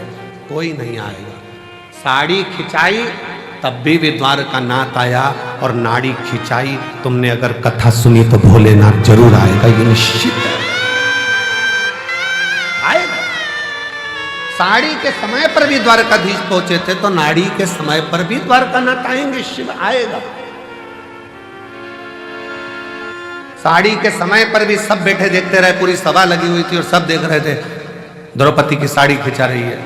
कोई नहीं आएगा। साड़ी खिंचाई तब भी द्वारकानाथ आया, और नाड़ी खिंचाई। तुमने अगर कथा सुनी तो भोलेनाथ जरूर आएगा, ये निश्चित है, आएगा। साड़ी के समय पर भी द्वारकाधीश पहुंचे थे, तो नाड़ी के समय पर भी द्वारकानाथ आएंगे, शिव आएगा। साड़ी के समय पर भी सब बैठे देखते रहे, पूरी सभा लगी हुई थी और सब देख रहे थे द्रौपदी की साड़ी खिंचा रही है।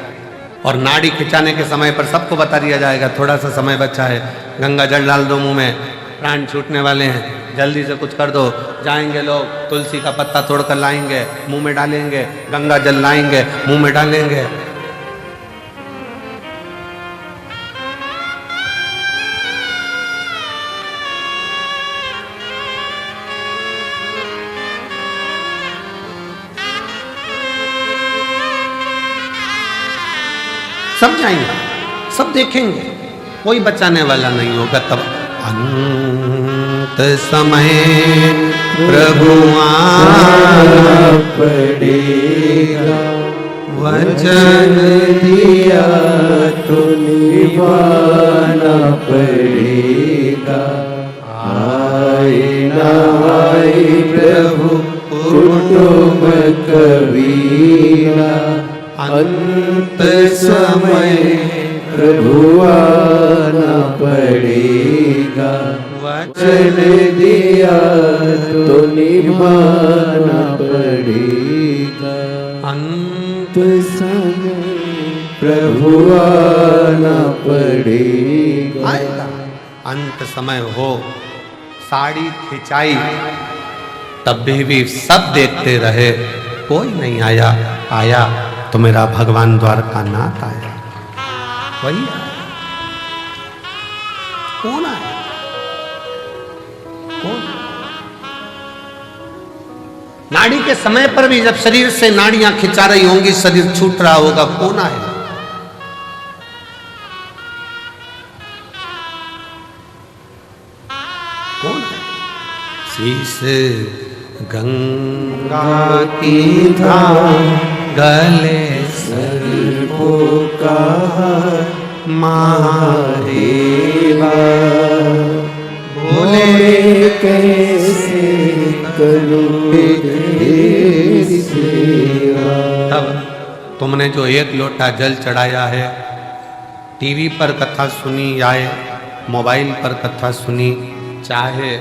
और नाड़ी खिंचाने के समय पर सबको बता दिया जाएगा थोड़ा सा समय बचा है, गंगा जल डाल दो मुंह में, प्राण छूटने वाले हैं, जल्दी से कुछ कर दो। जाएंगे लोग, तुलसी का पत्ता तोड़कर लाएंगे, मुंह में डालेंगे, गंगा जल लाएंगे, मुंह में डालेंगे। सब जाएंगे, सब देखेंगे, कोई बचाने वाला नहीं होगा। तब अंत समय प्रभु आना पड़ेगा, वचन दिया तो निभाना पड़ेगा। आए ना आए प्रभु कुटुंब कबीरा, अंत समय प्रभु आना पड़ेगा। वचन दिया तो निभाना पड़ेगा। अंत समय प्रभु आना पड़ेगा। आएगा, अंत समय हो। साड़ी खिंचाई तब भी सब देखते रहे, कोई नहीं आया। आया तो मेरा भगवान द्वारकानाथ आया, वही आया। कौन आया? कौन? नाड़ी के समय पर भी जब शरीर से नाड़ियां खिंचा रही होंगी, शरीर छूट रहा होगा, कौन आएगा? कौन है? शीश गंगा की धाम गले सर्पों का महादेवा भोले कैसे करूं तेरी सेवा। तब तुमने जो एक लोटा जल चढ़ाया है, टीवी पर कथा सुनी या मोबाइल पर कथा सुनी, चाहे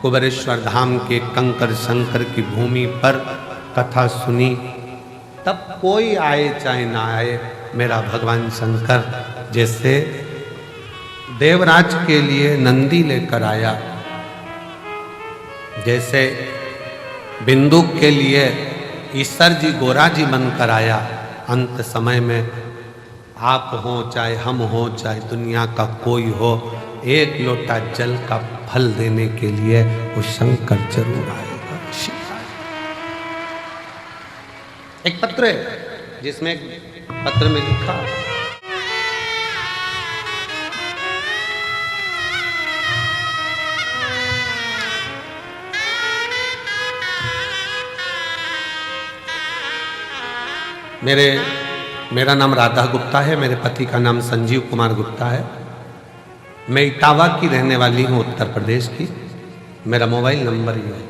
कुबेरेश्वर धाम के कंकर शंकर की भूमि पर कथा सुनी, तब कोई आए चाहे ना आए, मेरा भगवान शंकर जैसे देवराज के लिए नंदी लेकर आया, जैसे बिंदु के लिए ईश्वर जी गोरा जी बनकर आया, अंत समय में आप हो चाहे हम हो चाहे दुनिया का कोई हो, एक लोटा जल का फल देने के लिए वो शंकर जरूर आएगा। एक पत्र है जिसमें एक पत्र में लिखा, मेरा नाम राधा गुप्ता है, मेरे पति का नाम संजीव कुमार गुप्ता है। मैं इटावा की रहने वाली हूँ, उत्तर प्रदेश की। मेरा मोबाइल नंबर ये है।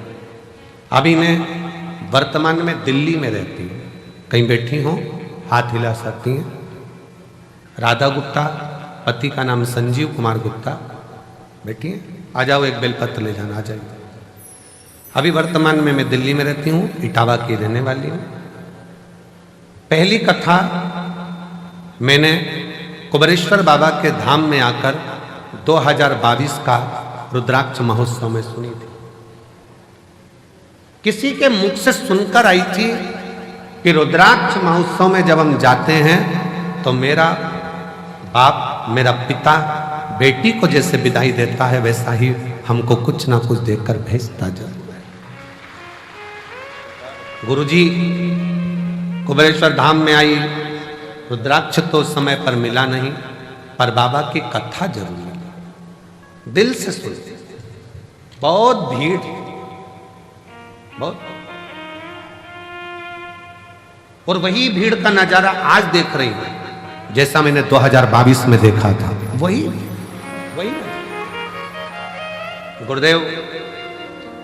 अभी मैं वर्तमान में दिल्ली में रहती हूँ। कहीं बैठी हूँ, हाथ हिला सकती हैं। राधा गुप्ता, पति का नाम संजीव कुमार गुप्ता। बैठी हैं, आ जाओ, एक बेलपत्र ले जाना, आ जाइए। अभी वर्तमान में मैं दिल्ली में रहती हूँ, इटावा की रहने वाली हूँ। पहली कथा मैंने कुबेरेश्वर बाबा के धाम में आकर 2022 का रुद्राक्ष महोत्सव में सुनी थी। किसी के मुख से सुनकर आई थी कि रुद्राक्ष महोत्सव में जब हम जाते हैं तो मेरा बाप, मेरा पिता बेटी को जैसे विदाई देता है, वैसा ही हमको कुछ ना कुछ देकर भेजता जरूर है। गुरुजी कुबेरेश्वर धाम में आई, रुद्राक्ष तो समय पर मिला नहीं, पर बाबा की कथा जरूर मिली। दिल से सुनते, बहुत भीड़, बहुत, और वही भीड़ का नजारा आज देख रही हूं जैसा मैंने 2022 में देखा था। वही गुरुदेव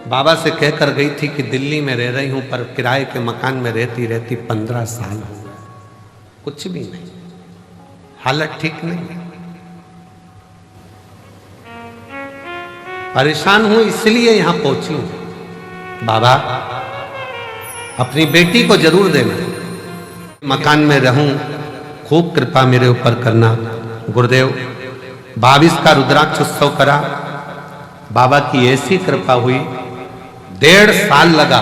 बाबा से कहकर गई थी कि दिल्ली में रह रही हूं, पर किराए के मकान में रहती रहती 15 साल हो गए, कुछ भी नहीं, हालत ठीक नहीं, परेशान हूं, इसलिए यहां पहुंची हूं। बाबा अपनी बेटी को जरूर देना, मकान में रहूं, खूब कृपा मेरे ऊपर करना। गुरुदेव 22 का रुद्राक्ष उत्सव करा, बाबा की ऐसी कृपा हुई, 1.5 साल लगा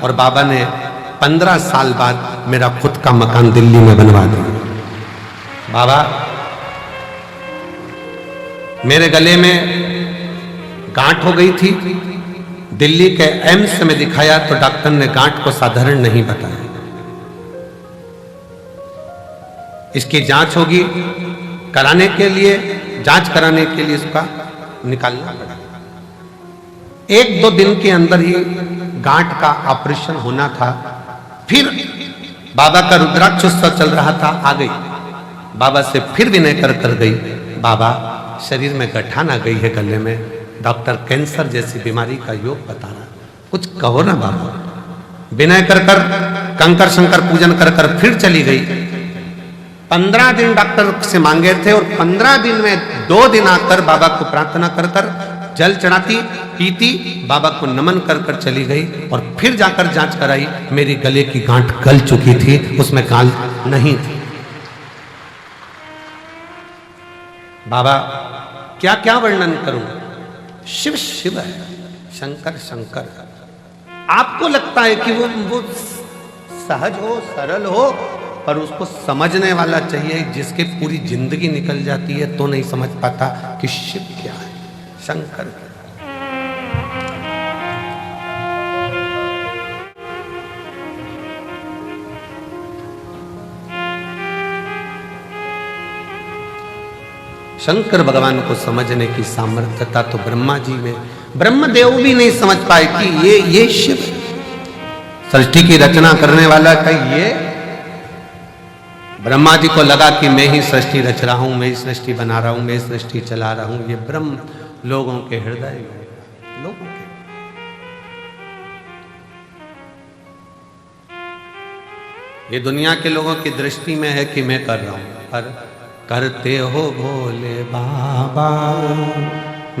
और बाबा ने 15 साल बाद मेरा खुद का मकान दिल्ली में बनवा दिया। बाबा मेरे गले में गांठ हो गई थी, दिल्ली के एम्स में दिखाया तो डॉक्टर ने गांठ को साधारण नहीं बताया, इसकी जांच होगी, कराने के लिए, जांच कराने के लिए इसका निकालना पड़ा। 1-2 दिन के अंदर ही गांठ का ऑपरेशन होना था। फिर बाबा का रुद्राक्ष उत्सव चल रहा था, आ गई बाबा से, फिर विनय कर गई, बाबा शरीर में गठान आ गई है गले में, डॉक्टर कैंसर जैसी बीमारी का योग बता रहा, कुछ कहो ना बाबा। विनय कर कंकर शंकर पूजन कर फिर चली गई। 15 दिन डॉक्टर से मांगे थे और 15 दिन में 2 दिन आकर बाबा को प्रार्थना कर जल चढ़ाती, पीती, बाबा को नमन कर चली गई और फिर जाकर जांच कराई, मेरी गले की गांठ गल चुकी थी, उसमें गाल नहीं थी। बाबा क्या क्या वर्णन करूं, शिव शिव है, शंकर शंकर। आपको लगता है कि वो सहज हो, सरल हो, पर उसको समझने वाला चाहिए, जिसके पूरी जिंदगी निकल जाती है तो नहीं समझ पाता कि शिव क्या है, शंकर। शंकर भगवान को समझने की सामर्थ्यता तो ब्रह्मा जी में, ब्रह्मदेव भी नहीं समझ पाए कि ये शिव सृष्टि की रचना करने वाला का ये। ब्रह्मा जी को लगा कि मैं ही सृष्टि रच रहा हूं, मैं ही सृष्टि बना रहा हूं, मैं ही सृष्टि चला रहा हूं। ये ब्रह्म लोगों के हृदय में, लोगों के, ये दुनिया के लोगों की दृष्टि में है कि मैं कर रहा हूं, पर करते हो भोले बाबा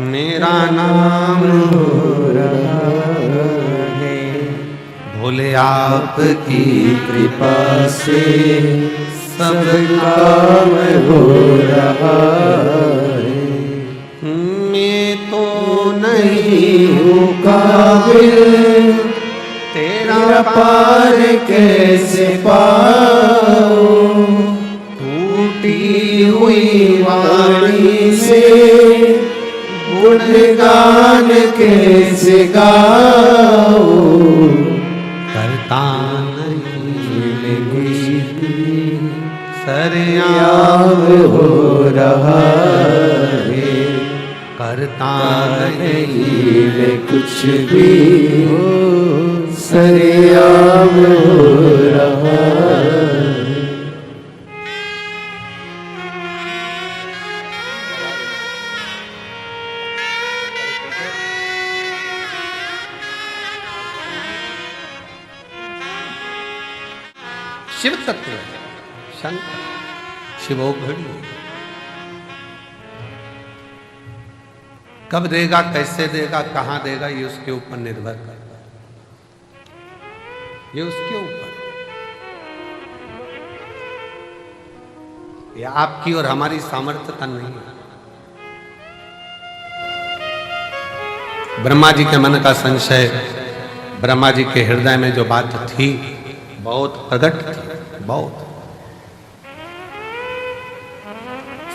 मेरा नाम हो रहा है, भोले आपकी कृपा से सब काम हो रहा है। मैं तो नहीं नहीं हूँ काबिल तेरा पार कैसे पाऊं, टूटी हुई वाणी से गुणगान कैसे गाऊं, करता नहीं सरियाम याम हो रहा है, करता नहीं मैं कुछ भी सरेआम हो रहा है। शिव तत्व है, शंकर शिवोघड़ी। कब देगा, कैसे देगा, कहां देगा, ये उसके ऊपर निर्भर करता है, ये उसके ऊपर। ये आपकी और हमारी सामर्थ्यता नहीं है। ब्रह्मा जी के मन का संशय, ब्रह्मा जी के हृदय में जो बात थी बहुत प्रकट थी, बहुत।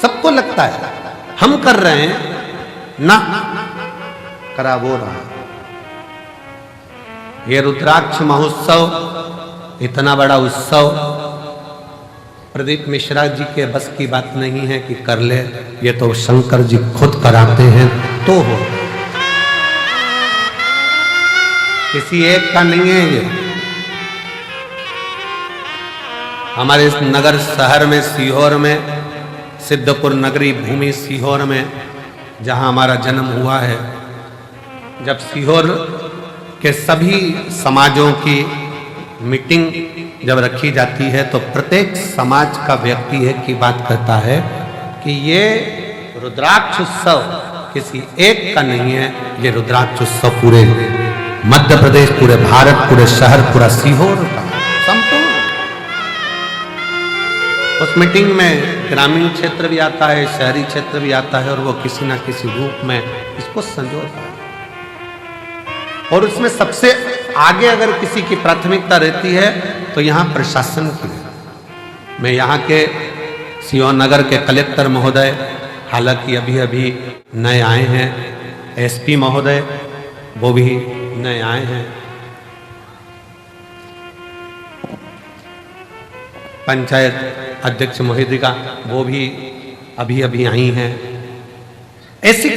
सबको लगता है हम कर रहे हैं ना, करा वो रहा। ये रुद्राक्ष महोत्सव इतना बड़ा उत्सव प्रदीप मिश्रा जी के बस की बात नहीं है कि कर ले, ये तो शंकर जी खुद कराते हैं तो हो, किसी एक का नहीं है ये। हमारे इस नगर शहर में, सीहोर में, सिद्धपुर नगरी भूमि सीहोर में, जहां हमारा जन्म हुआ है, जब सीहोर के सभी समाजों की मीटिंग जब रखी जाती है तो प्रत्येक समाज का व्यक्ति एक ही बात कहता है कि ये रुद्राक्ष उत्सव किसी एक का नहीं है, ये रुद्राक्ष उत्सव पूरे मध्य प्रदेश, पूरे भारत, पूरे शहर, पूरा सीहोर का संपूर्ण। उस मीटिंग में ग्रामीण क्षेत्र भी आता है, शहरी क्षेत्र भी आता है, और वो किसी ना किसी रूप में इसको संजोता है। और उसमें सबसे आगे अगर किसी की प्राथमिकता रहती है तो यहाँ प्रशासन की। मैं यहाँ के सीहोर नगर के कलेक्टर महोदय, हालांकि अभी अभी नए आए हैं, एसपी महोदय वो भी नए आए हैं, पंचायत अध्यक्ष महोदया वो भी अभी अभी आई हैं। ऐसे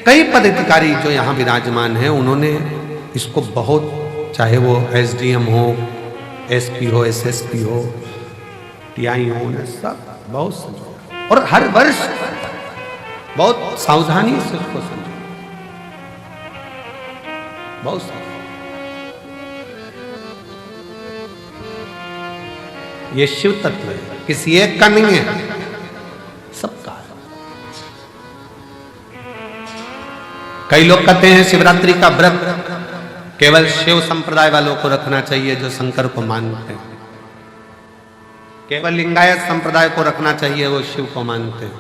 कई पदाधिकारी जो यहाँ विराजमान हैं, उन्होंने इसको बहुत, चाहे वो एसडीएम हो, एसपी हो, एसएसपी हो, टीआई हो, सब बहुत समझो, और हर वर्ष बहुत सावधानी से उसको समझो, बहुत सावधानी। ये शिव तत्व है, किसी एक का नहीं है, सबका है। कई लोग कहते हैं शिवरात्रि का व्रत केवल शिव संप्रदाय वालों को रखना चाहिए जो शंकर को मानते हैं, केवल लिंगायत संप्रदाय को रखना चाहिए वो शिव को मानते हैं,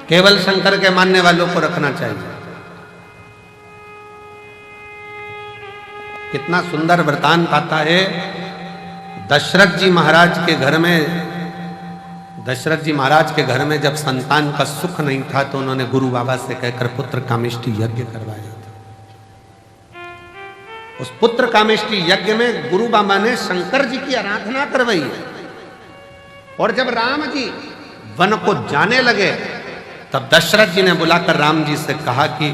केवल शंकर के मानने वालों को रखना चाहिए। कितना सुंदर वृतांत आता है। दशरथ जी महाराज के घर में, दशरथ जी महाराज के घर में जब संतान का सुख नहीं था तो उन्होंने गुरु बाबा से कहकर पुत्र कामेष्टि यज्ञ करवाया था। उस पुत्र कामेष्टि यज्ञ में गुरु बाबा ने शंकर जी की आराधना करवाई है। और जब राम जी वन को जाने लगे, तब दशरथ जी ने बुलाकर राम जी से कहा कि,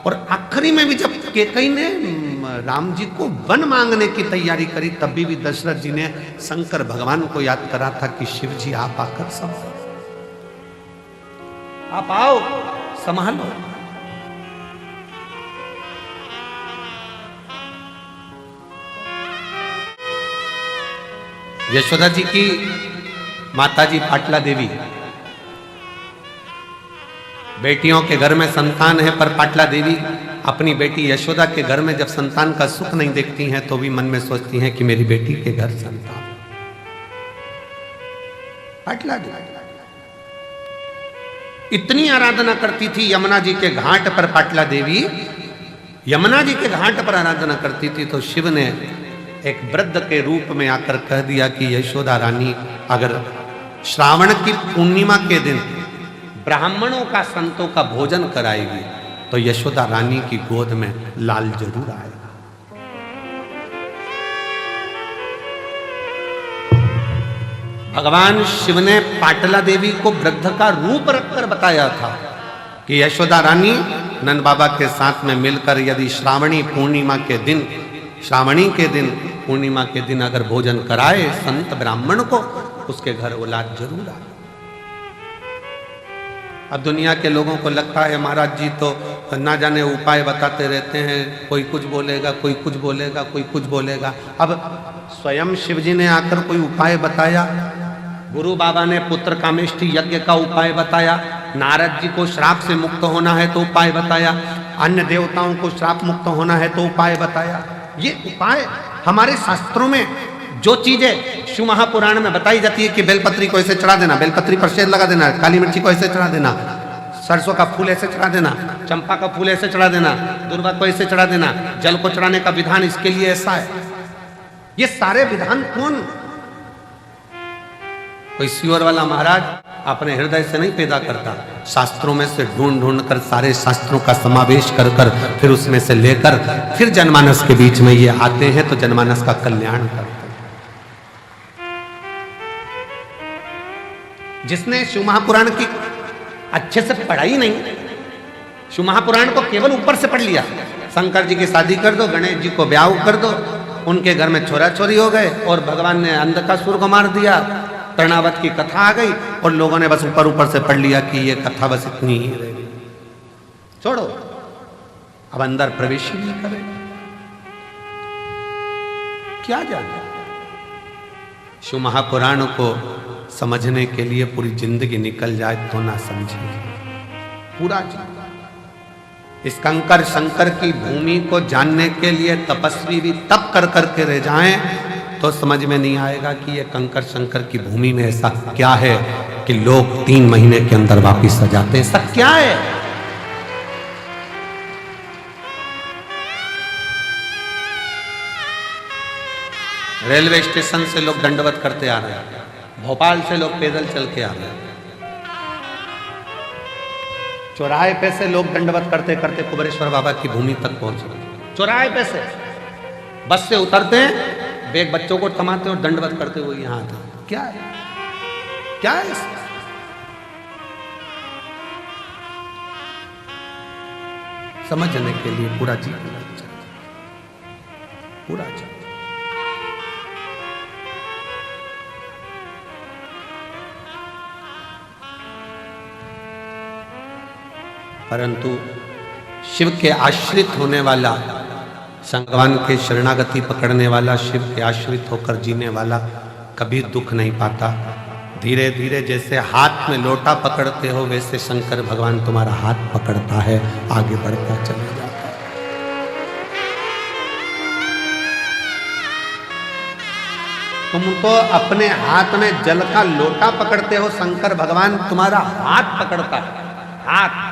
और आखिरी में भी जब कैकेयी ने राम जी को वन मांगने की तैयारी करी, तब भी दशरथ जी ने शंकर भगवान को याद करा था कि शिव जी आप आकर संभालो, आप आओ संभालो। यशोदा जी की माताजी पाटला देवी, बेटियों के घर में संतान है, पर पाटला देवी अपनी बेटी यशोदा के घर में जब संतान का सुख नहीं देखती हैं तो भी मन में सोचती हैं कि मेरी बेटी के घर संतान। पाटला देवी इतनी आराधना करती थी यमुना जी के घाट पर। पाटला देवी यमुना जी के घाट पर आराधना करती थी, तो शिव ने एक वृद्ध के रूप में आकर कह दिया कि यशोदा रानी अगर श्रावण की पूर्णिमा के दिन ब्राह्मणों का, संतों का भोजन कराएगी तो यशोदा रानी की गोद में लाल जरूर आएगा। भगवान शिव ने पाटला देवी को वृद्ध का रूप रखकर बताया था कि यशोदा रानी नंद बाबा के साथ में मिलकर यदि श्रावणी पूर्णिमा के दिन, श्रावणी के दिन, पूर्णिमा के दिन अगर भोजन कराए संत ब्राह्मण को, उसके घर औलाद जरूर आए। अब दुनिया के लोगों को लगता है महाराज जी तो ना जाने उपाय बताते रहते हैं, कोई कुछ बोलेगा, कोई कुछ बोलेगा, कोई कुछ बोलेगा। अब स्वयं शिव जी ने आकर कोई उपाय बताया, गुरु बाबा ने पुत्र कामेष्टि यज्ञ का उपाय बताया, नारद जी को श्राप से मुक्त होना है तो उपाय बताया, अन्य देवताओं को श्राप मुक्त होना है तो उपाय बताया। ये उपाय हमारे शास्त्रों में जो चीजें शिव महापुराण में बताई जाती है कि बेलपत्री को ऐसे चढ़ा देना, बेलपत्री पर शहद लगा देना, काली मिर्ची को ऐसे चढ़ा देना, सरसों का फूल ऐसे चढ़ा देना, चंपा का फूल ऐसे चढ़ा देना, दुर्वा को ऐसे चढ़ा देना, जल को चढ़ाने का विधान इसके लिए ऐसा है। ये सारे विधान कौन? कोई सियोर वाला महाराज अपने हृदय से नहीं पैदा करता, शास्त्रों में से ढूंढ ढूंढ कर सारे शास्त्रों का समावेश कर कर फिर उसमें से लेकर फिर जनमानस के बीच में ये आते हैं तो जनमानस का कल्याण करते हैं। जिसने शिव महापुराण की अच्छे से पढ़ाई नहीं, शिव महापुराण को केवल ऊपर से पढ़ लिया, शंकर जी की शादी कर दो, गणेश जी को ब्याह कर दो, उनके घर में छोरा छोरी हो गए और भगवान ने अंधकासुर को मार दिया, तृणावत की कथा आ गई और लोगों ने बस ऊपर ऊपर से पढ़ लिया कि ये कथा बस इतनी ही रहेगी, छोड़ो, अब अंदर प्रवेश ही नहीं करे, क्या जाने। शिव महापुराण को समझने के लिए पूरी जिंदगी निकल जाए तो ना समझे, पूरा इस कंकर शंकर की भूमि को जानने के लिए तपस्वी भी तप कर करके रह जाएं तो समझ में नहीं आएगा कि ये कंकर शंकर की भूमि में ऐसा क्या है कि लोग 3 महीने के अंदर वापिस आ जाते हैं। ऐसा क्या है? रेलवे स्टेशन से लोग दंडवत करते आ रहे हैं, भोपाल से लोग पैदल चल के आ रहे हैं, चौराहे पे से लोग दंडवत करते करते कुबेरेश्वर बाबा की भूमि तक पहुंच गए। चौराहे पे से बस से उतरते हैं, बैग बच्चों को थमाते और दंडवत करते हुए यहां आते। क्या है, क्या है? समझने के लिए पूरा जीवन चाहिए, पूरा चाहिए। परंतु शिव के आश्रित होने वाला, भगवान के शरणागति पकड़ने वाला, शिव के आश्रित होकर जीने वाला कभी दुख नहीं पाता। धीरे धीरे जैसे हाथ में लोटा पकड़ते हो वैसे शंकर भगवान तुम्हारा हाथ पकड़ता है, आगे बढ़ता चले जाता है। तुम तो अपने हाथ में जल का लोटा पकड़ते हो, शंकर भगवान तुम्हारा हाथ पकड़ता है, हाथ।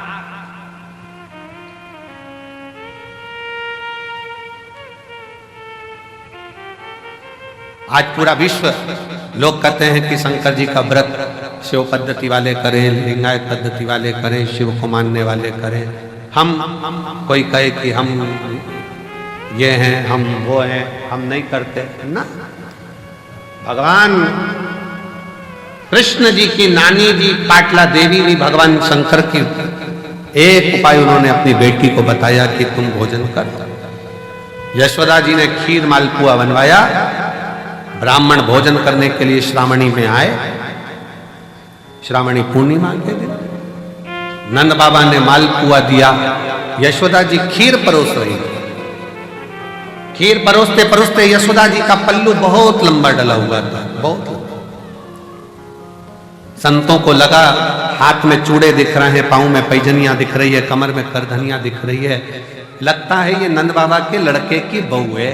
आज पूरा विश्व लोग कहते हैं कि शंकर जी का व्रत शिव पद्धति वाले करें, लिंगायत पद्धति वाले करें, शिव को मानने वाले करें। हम कोई कहे कि हम ये हैं, हम वो हैं, हम नहीं करते ना। भगवान कृष्ण जी की नानी जी पाटला देवी भी भगवान शंकर की एक उपाय उन्होंने अपनी बेटी को बताया कि तुम भोजन कर। यशोदा जी ने खीर मालपुआ बनवाया, ब्राह्मण भोजन करने के लिए श्रावणी में आए। श्रावणी पूर्णिमा के दिन नंद बाबा ने मालपुआ दिया, यशोदा जी खीर परोस रही थी। खीर परोसते परोसते यशोदा जी का पल्लू बहुत लंबा डला हुआ था, बहुत लंबा। संतों को लगा हाथ में चूड़े दिख रहे हैं, पांव में पैजनियां दिख रही है, कमर में करधनियां दिख रही है, लगता है ये नंद बाबा के लड़के की बहू है।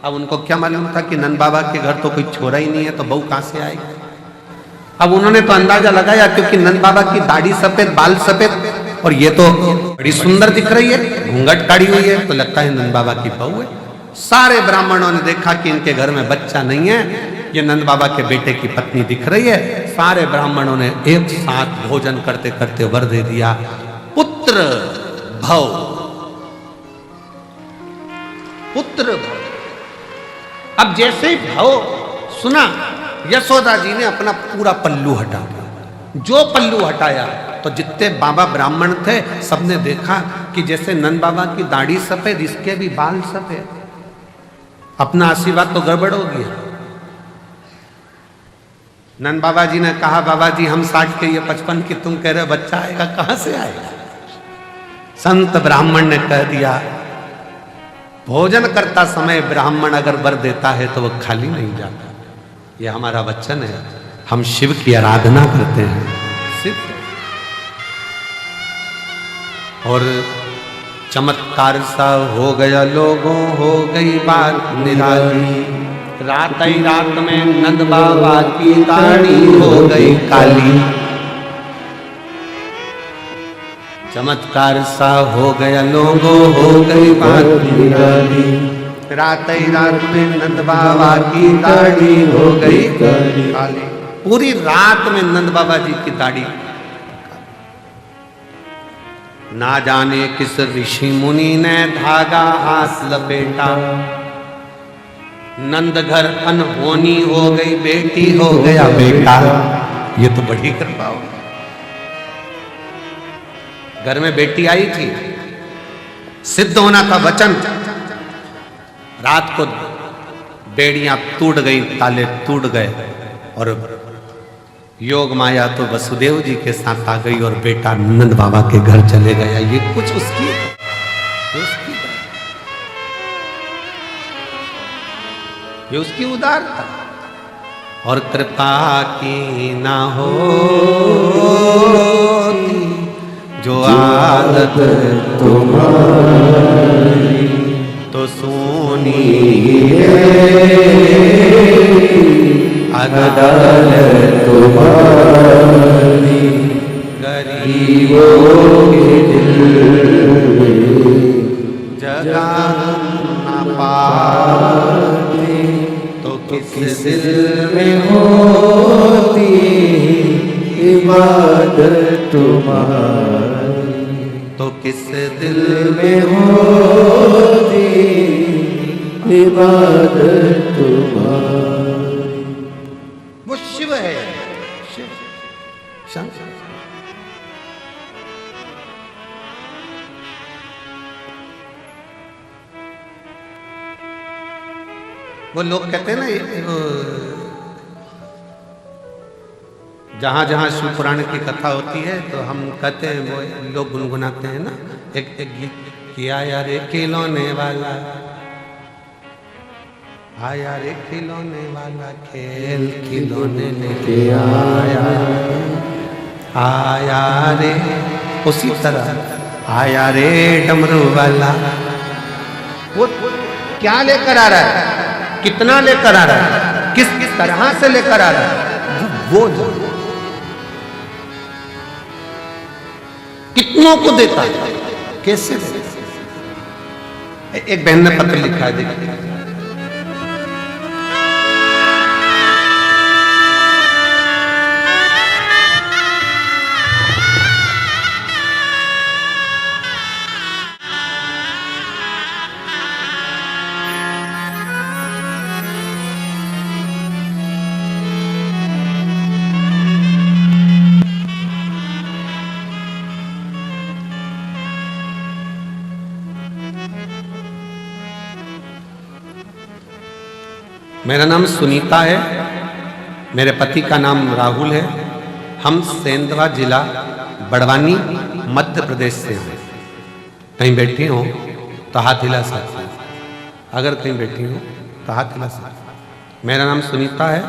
अब उनको क्या मालूम था कि नंद बाबा के घर तो कोई छोरा ही नहीं है, तो बहू कहां से आएगी। अब उन्होंने तो अंदाजा लगाया, क्योंकि नंद बाबा की दाढ़ी सफेद, बाल सफेद, और ये तो बड़ी सुंदर दिख रही है, घूंघट काढ़ी हुई है, तो लगता है नंद बाबा की बहू है। सारे ब्राह्मणों ने देखा कि इनके घर में बच्चा नहीं है, ये नंद बाबा के बेटे की पत्नी दिख रही है। सारे ब्राह्मणों ने एक साथ भोजन करते करते वर दे दिया, पुत्र भव, पुत्र भव। अब जैसे ही भव सुना, यशोदा जी ने अपना पूरा पल्लू हटा दिया। जो पल्लू हटाया तो जितने बाबा ब्राह्मण थे सबने देखा कि जैसे नंद बाबा की दाढ़ी सफेद, इसके भी बाल सफेद। अपना आशीर्वाद तो गड़बड़ हो गया। नंद बाबा जी ने कहा, बाबा जी हम 60 के, ये 55 की, तुम कह रहे हो बच्चा आएगा, कहां से आएगा। संत ब्राह्मण ने कह दिया, भोजन करता समय ब्राह्मण अगर वर देता है तो वह खाली नहीं जाता। ये हमारा वचन है, हम शिव की आराधना करते हैं, सिद्ध। और चमत्कार सा हो गया लोगों, हो गई बात निराली। रात ही रात में नंद बाबा की दाढ़ी हो गई काली। चमत्कार सा हो गया लोगों, हो गई बात निराली। रात ही रात में नंद बाबा की दाढ़ी हो गई काली। पूरी रात में नंद बाबा जी की दाढ़ी। ना जाने किस ऋषि मुनि ने धागा हाथ लपेटा, नंद घर अनहोनी हो गई, बेटी हो गया बेटा। ये तो बड़ी कृपा हो। घर में बेटी आई थी, सिद्ध होना था वचन। रात को बेड़ियां टूट गई, ताले टूट गए, और योग माया तो वसुदेव जी के साथ आ गई और बेटा नंद बाबा के घर चले गया। ये कुछ उसकी ये उसकी उदारता और कृपा की ना होती जो आदत तुम्हारी तो सोनी अदालत तुम्हारी। गरीबों के दिल जगा न पाते तो किस दिल में होती इबादत तुम्हारी, तो किस दिल में होती इबादत तुम्हारी। वो शिव है, शिव शंकर। वो लोग कहते हैं ना, जहां जहां शिव पुराण की कथा होती है तो हम कहते हैं, वो लोग गुनगुनाते हैं ना, एक गीत किया यार खिलौने वाला, आया रे खिलौने वाला, खेल खिलौने लेके आया, आया रे। उसी तरह आया रे डमरू वाला। वो क्या लेकर आ रहा है, कितना लेकर आ रहा है, किस किस तरह से लेकर आ रहा है, वो कितनों को देता है, कैसे देता है। एक बहन ने पत्र लिखा है, देखिए। मेरा नाम सुनीता है, मेरे पति का नाम राहुल है। हम सेंधवा जिला बड़वानी मध्य प्रदेश से हैं। कहीं बैठी हो तो हाथ हिला सकते हैं, अगर कहीं बैठी हो तो हाथ हिला सकते हैं। मेरा नाम सुनीता है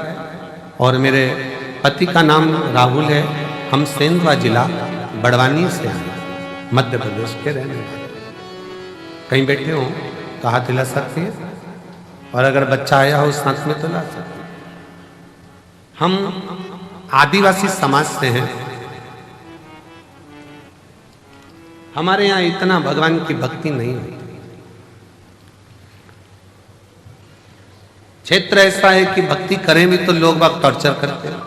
और मेरे पति का नाम राहुल है। हम सेंधवा जिला बड़वानी से हैं, मध्य प्रदेश के रहने वाले। कहीं बैठे हो तो हाथ हिला सकते हैं, और अगर बच्चा आया हो साथ में तो ला सकते हैं। हम आदिवासी समाज से हैं। हमारे यहाँ इतना भगवान की भक्ति नहीं होती। क्षेत्र ऐसा है कि भक्ति करें भी तो लोग बाग टॉर्चर करते हैं।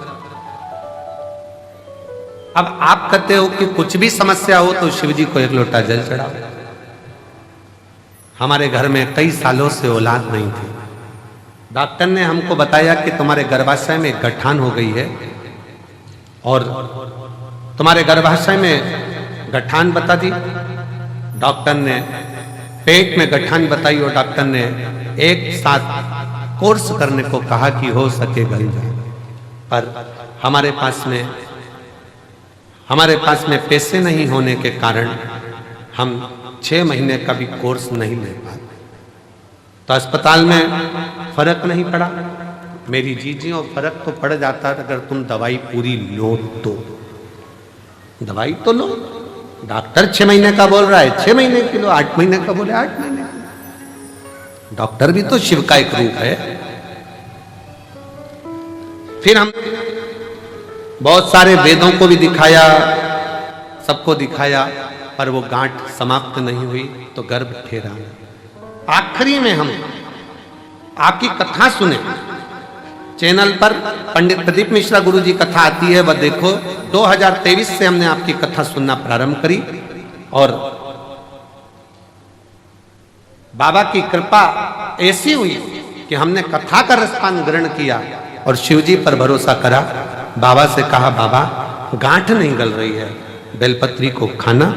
अब आप कहते हो कि कुछ भी समस्या हो तो शिव जी को एक लोटा जल चढ़ाओ। हमारे घर में कई सालों से औलाद नहीं थी। डॉक्टर ने हमको बताया कि तुम्हारे गर्भाशय में गठान हो गई है, और तुम्हारे गर्भाशय में गठान बता दी। डॉक्टर ने पेट में गठान बताई और डॉक्टर ने एक साथ कोर्स करने को कहा कि हो सके गल जाए। पर हमारे पास में पैसे नहीं होने के कारण हम 6 महीने का भी कोर्स नहीं ले पाते। तो अस्पताल में फर्क नहीं पड़ा। मेरी जीजियों फर्क तो पड़ जाता अगर तुम दवाई पूरी लो तो। दवाई तो लो, डॉक्टर 6 महीने का बोल रहा है 6 महीने की लो, 8 महीने का बोले 8 महीने का। डॉक्टर भी तो शिव का एक रूप है। फिर हम बहुत सारे वेदों को भी दिखाया, सबको दिखाया, पर वो गांठ समाप्त नहीं हुई तो गर्भ ठहरा। आखिरी में हम आपकी कथा सुने। चैनल पर पंडित प्रदीप मिश्रा गुरु जी कथा आती है, वह देखो। 2023 से हमने आपकी कथा सुनना प्रारंभ करी और बाबा की कृपा ऐसी हुई कि हमने कथा का रसपान ग्रहण किया और शिव जी पर भरोसा करा। बाबा से कहा, बाबा गांठ नहीं गल रही है, बेलपत्री को खाना,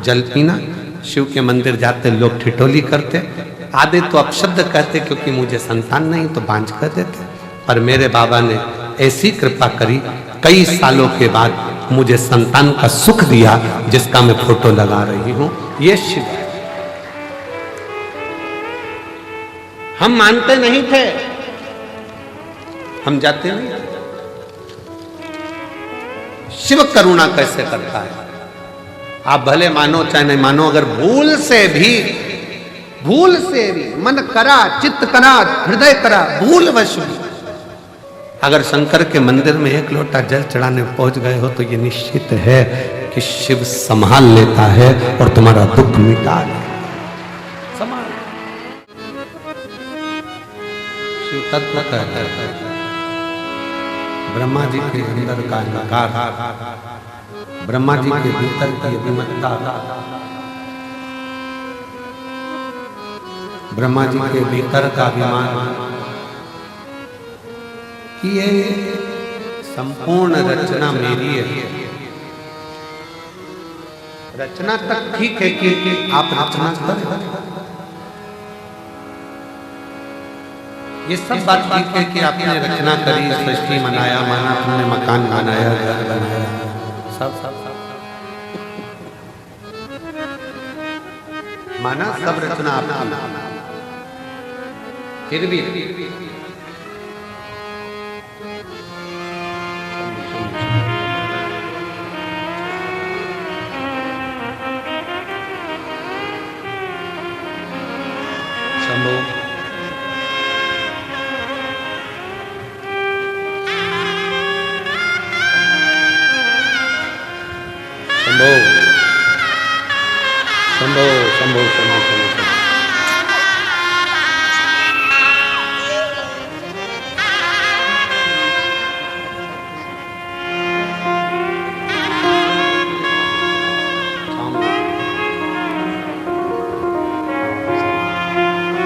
जल पीना। शिव के मंदिर जाते लोग ठिठोली करते, आधे तो अपशब्द कहते क्योंकि मुझे संतान नहीं तो बांझ कर देते। पर मेरे बाबा ने ऐसी कृपा करी, कई सालों के बाद मुझे संतान का सुख दिया, जिसका मैं फोटो लगा रही हूं। ये शिव है। हम मानते नहीं थे, हम जाते नहीं। शिव करुणा कैसे करता है आप भले मानो चाहे नहीं मानो, अगर भूल से भी मन करा, चित्त करा, हृदय करा, भूलवश भी अगर शंकर के मंदिर में एक लोटा जल चढ़ाने पहुंच गए हो तो ये निश्चित है कि शिव संभाल लेता है और तुम्हारा दुख मिटा देता। शिव तत्व कहता है ब्रह्मा जी के अंदर का निकार, ब्रह्मा जी के भीतर की अभिमतता, ब्रह्मा जी के भीतर का अभिमान कि ये संपूर्ण रचना मेरी है। रचना तक ठीक है कि आप रचना करें, ये सब बात ठीक है कि आपने रचना करी, सृष्टि मनाया, माना तुमने मकान बनाया, घर बनाया, सब माना, सब रचना आपकी। फिर भी शंभो शंभो शंभो शंभो शंभो।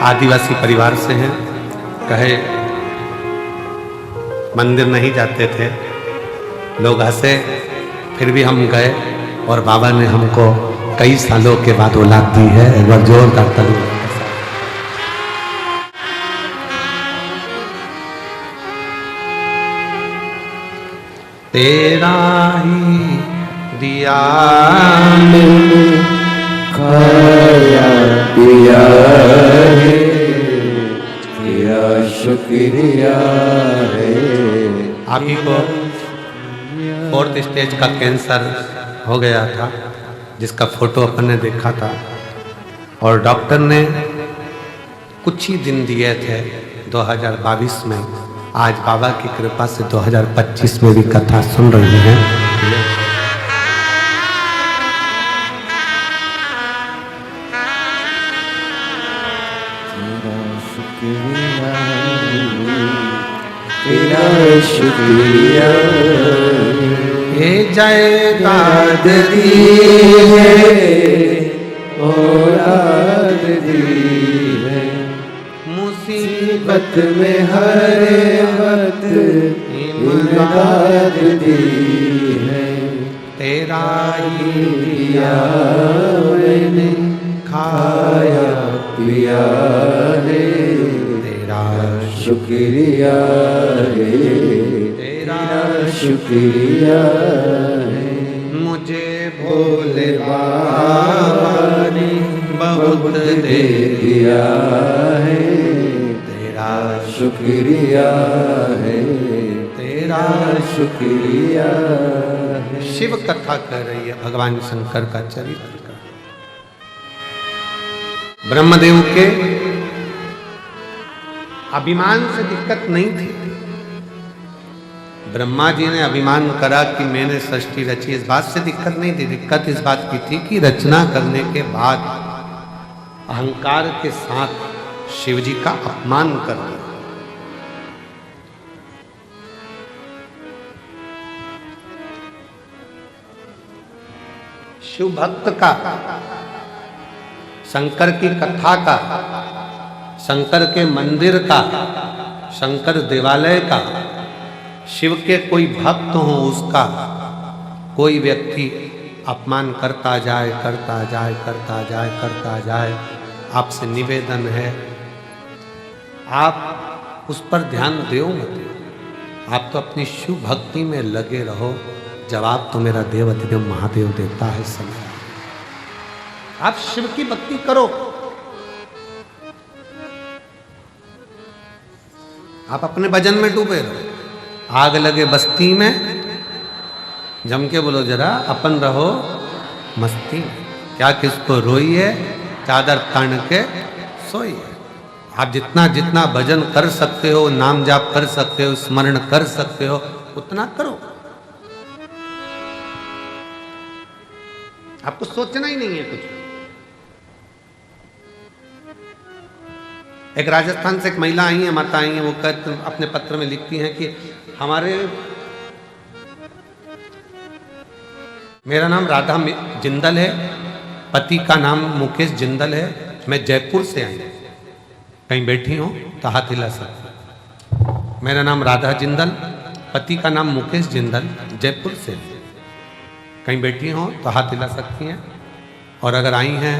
आदिवासी परिवार से हैं, कहे मंदिर नहीं जाते थे, लोग हंसे, फिर भी हम गए और बाबा ने हमको कई सालों के बाद औलाद दी है। एक बार जोरदार ताली। तेरा ही दिया मैंने खाया पिया है, तेरा शुक्रिया है। आप ही को 4th स्टेज का कैंसर हो गया था, जिसका फोटो अपन ने देखा था, और डॉक्टर ने कुछ ही दिन दिए थे 2022 में। आज बाबा की कृपा से 2025 में भी कथा सुन रही हैं। तेरा शुक्रिया ये जायदाद दी है, औलाद दी है, मुसीबत में हर वक्त इमदाद दी है। तेरा ही दिया मैंने खाया पिया है, तेरा शुक्रिया है, तेरा शुक्रिया है। मुझे भोले बाबा ने बहुत दे दिया है, तेरा शुक्रिया है, तेरा शुक्रिया है। शिव कथा कर रही है भगवान शंकर का चरित्र का। ब्रह्मदेव के अभिमान से दिक्कत नहीं थी। ब्रह्मा जी ने अभिमान करा कि मैंने सृष्टि रची, इस बात से दिक्कत नहीं थी। दिक्कत इस बात की थी कि रचना करने के बाद अहंकार के साथ शिव जी का अपमान कर दिया। शिव भक्त का, शंकर की कथा का, शंकर के मंदिर का, शंकर देवालय का, शिव के कोई भक्त हो उसका कोई व्यक्ति अपमान करता जाए, करता जाए, करता जाए, करता जाए, आपसे निवेदन है आप उस पर ध्यान दो मत। आप तो अपनी शिव भक्ति में लगे रहो, जवाब तो मेरा देव अधिदेव महादेव देता है समय। आप शिव की भक्ति करो, आप अपने भजन में डूबे रहो। आग लगे बस्ती में, जम के बोलो जरा अपन रहो मस्ती में। क्या किसको रोइए, चादर तान के सोइए। आप जितना जितना भजन कर सकते हो, नाम जाप कर सकते हो, स्मरण कर सकते हो, उतना करो। आपको सोचना ही नहीं है कुछ। एक राजस्थान से एक महिला आई है, माता आई है, वो अपने पत्र में लिखती हैं कि मेरा नाम राधा जिंदल है, पति का नाम मुकेश जिंदल है, मैं जयपुर से आई, कहीं बैठी हूँ तो हाथ हिला सकती। मेरा नाम राधा जिंदल, पति का नाम मुकेश जिंदल, जयपुर से, कहीं बैठी हो तो हाथ हिला सकती हैं, और अगर आई हैं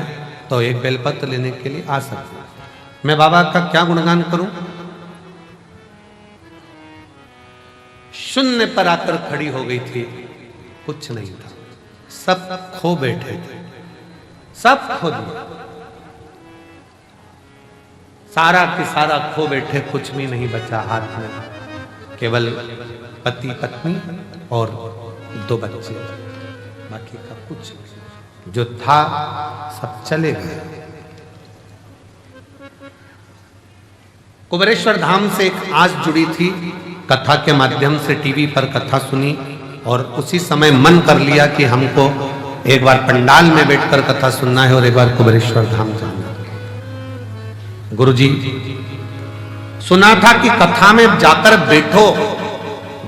तो एक बेलपत्र लेने के लिए आ सकती हैं। मैं बाबा का क्या गुणगान करूं? शून्य पर आकर खड़ी हो गई थी, कुछ नहीं था, सब खो बैठे थे, सब खो दिया, सारा की सारा खो बैठे, कुछ भी नहीं बचा हाथ में, केवल पति पत्नी और 2 बच्चे, बाकी का कुछ जो था सब चले गए। कुबेरेश्वर धाम से एक आस जुड़ी थी, कथा के माध्यम से टीवी पर कथा सुनी, और उसी समय मन कर लिया कि हमको एक बार पंडाल में बैठकर कथा सुनना है और एक बार कुबेरेश्वर धाम जाना है। गुरुजी, सुना था कि कथा में जाकर बैठो,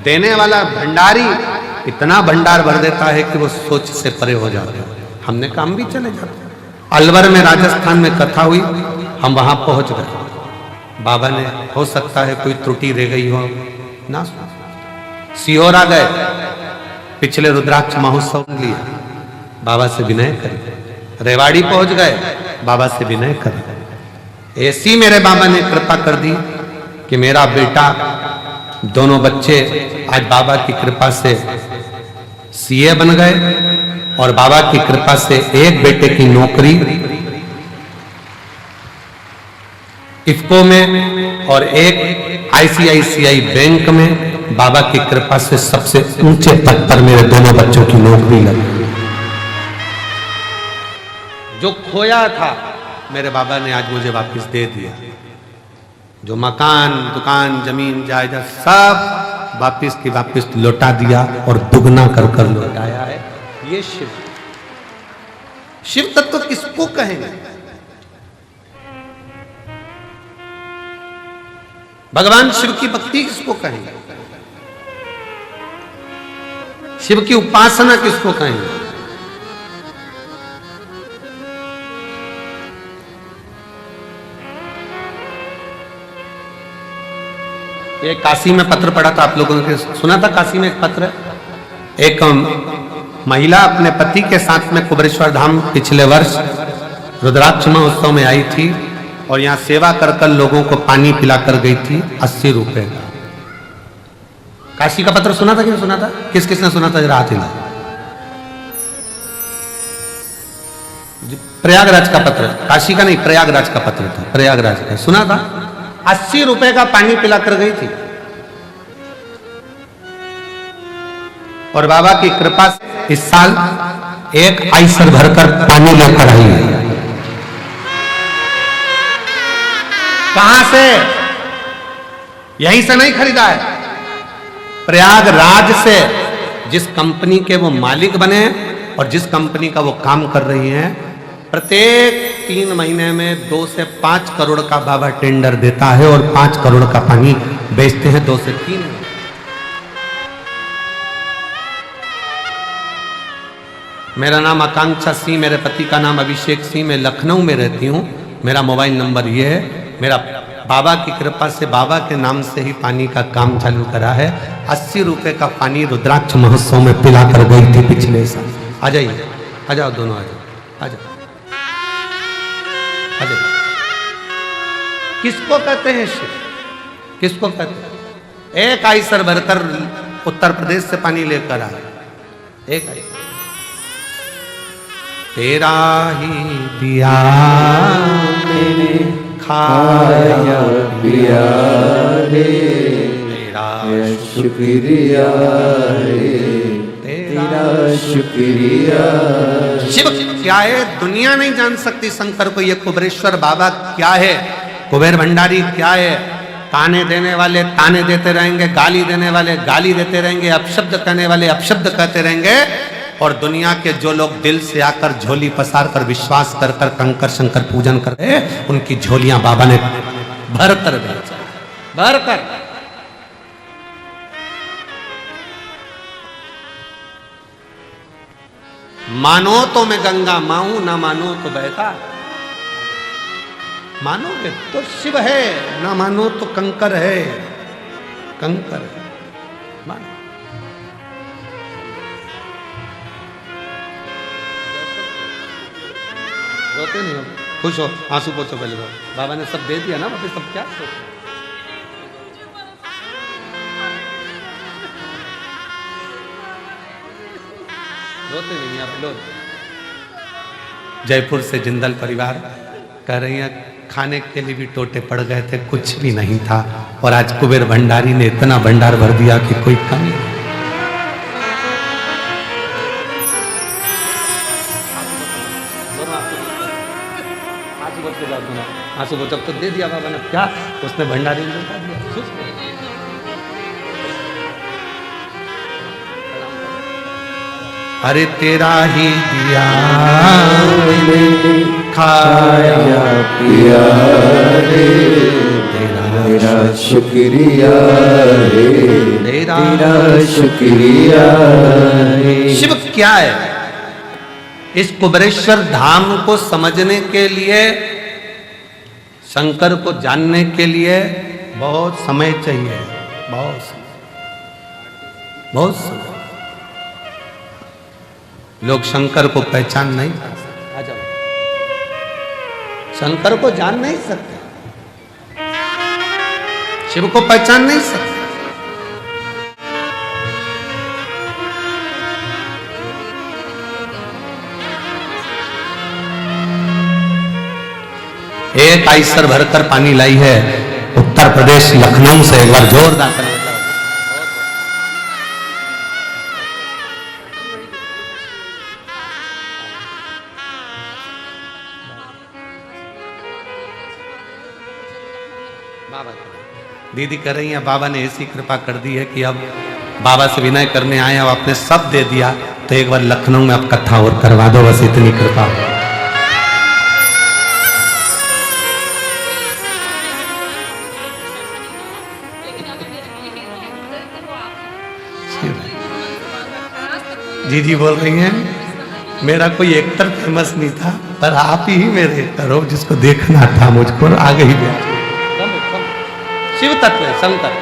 देने वाला भंडारी इतना भंडार भर देता है कि वो सोच से परे हो जाते हैं। हमने कहा हम भी चले जाते। अलवर में राजस्थान में कथा हुई, हम वहां पहुंच गए। बाबा ने, हो सकता है कोई त्रुटि रह गई हो ना, सिहोरा गए, पिछले रुद्राक्ष महोत्सव लिया, बाबा से विनय करें। रेवाड़ी पहुंच गए, बाबा से विनय करें। ऐसी मेरे बाबा ने कृपा कर दी कि मेरा बेटा दोनों बच्चे आज बाबा की कृपा से सीए बन गए और बाबा की कृपा से एक बेटे की नौकरी इफ्को में और एक आईसीआईसीआई बैंक में बाबा की कृपा से सबसे ऊंचे पद पर मेरे दोनों बच्चों की नौकरी लगी। जो खोया था मेरे बाबा ने आज मुझे वापस दे दिया। जो मकान, दुकान, जमीन, जायदाद सब वापस की वापस लौटा दिया और दुगना कर कर लौटाया है। ये शिव, शिव तत्व किसको कहेंगे? भगवान शिव की भक्ति किसको कहेंगे? शिव की उपासना किसको कहेंगे? ये काशी में पत्र पढ़ा था, आप लोगों ने सुना था? काशी में एक पत्र, एक महिला अपने पति के साथ में कुबेरेश्वर धाम पिछले वर्ष रुद्राक्ष महोत्सव में आई थी और यहाँ सेवा कर कर लोगों को पानी पिला कर गई थी 80 रुपए का। काशी का पत्र सुना था कि नहीं सुना था? किस किसने सुना था? जरा हाथ हिला। प्रयागराज का पत्र, काशी का नहीं, प्रयागराज का पत्र था, प्रयागराज का सुना था। 80 रुपए का पानी पिला कर गई थी और बाबा की कृपा से इस साल एक आइसर भरकर पानी लेकर आई है। कहां से? यहीं से नहीं खरीदा है, प्रयागराज से। जिस कंपनी के वो मालिक बने और जिस कंपनी का वो काम कर रही हैं, प्रत्येक 3 महीने में 2 से 5 करोड़ का बाबा टेंडर देता है और 5 करोड़ का पानी बेचते हैं 2 से 3। मेरा नाम आकांक्षा सिंह, मेरे पति का नाम अभिषेक सिंह, मैं लखनऊ में रहती हूँ। मेरा मोबाइल नंबर ये है। मेरा बाबा की कृपा से बाबा के नाम से ही पानी का काम चालू करा है। 80 रुपए का पानी रुद्राक्ष महोत्सव में पिला कर गई थी पिछले साल। आ जाइए, आ जाओ दोनों, आ जाओ, आ जाओ, आ जाओ। किसको कहते हैं शिव? किसको कहते हैं? एक आइसर भरकर उत्तर प्रदेश से पानी लेकर आए, एक आइसर। तेरा ही दिया मैंने खाया पिया रे, तेरा शुक्रिया रे, तेरा शुक्रिया। शिव क्या है दुनिया नहीं जान सकती शंकर को। ये कुबेरेश्वर बाबा क्या है, कुबेर भंडारी क्या है। ताने देने वाले ताने देते रहेंगे, गाली देने वाले गाली देते रहेंगे, अपशब्द कहने वाले अपशब्द कहते रहेंगे। और दुनिया के जो लोग दिल से आकर झोली पसार कर विश्वास कर कर कंकर शंकर पूजन कर रहे, उनकी झोलियां बाबा ने भर कर भेजा, भर कर। मानो तो मैं गंगा माऊं, ना मानो तो बहता। मानोगे तो शिव है, ना मानो तो कंकर है, कंकर है। मानो। रोते नहीं हो, खुश हो, आंसू पोछो पहले तो। बाबा ने सब दे दिया ना, वापस सब क्या सोचो। रोते नहीं आप लोग। जयपुर से जिंदल परिवार कह रही है खाने के लिए भी टोटे पड़ गए थे, कुछ भी नहीं था। और आज कुबेर भंडारी ने इतना भंडार भर दिया कि कोई कमी नहीं। आंसू जब तो दे दिया बाबा ने, क्या उसने भंडारी ने बता दिया। अरे तेरा ही दिया खाया पिया रे, तेरा शुक्रिया रे, तेरा शुक्रिया रे। शिव क्या है? इस कुबेरेश्वर धाम को समझने के लिए, शंकर को जानने के लिए बहुत समय चाहिए, बहुत समय, बहुत समय। लोग शंकर को पहचान नहीं सकते। आ जाओ, शंकर को जान नहीं सकते, शिव को पहचान नहीं सकते। एक आइसर भरकर पानी लाई है उत्तर प्रदेश लखनऊ से। एक बार जोरदार ताली। दीदी कर रही है, बाबा ने ऐसी कृपा कर दी है कि अब बाबा से विनय करने आए, अब आपने सब दे दिया तो एक बार लखनऊ में आप कथा और करवा दो, बस इतनी कृपा। जी जी बोल रही हैं, मेरा कोई एक्टर फेमस नहीं था, पर आप ही मेरे एक्टर हो, जिसको देखना था मुझको आ गई। शिव तत्व है, शंकर।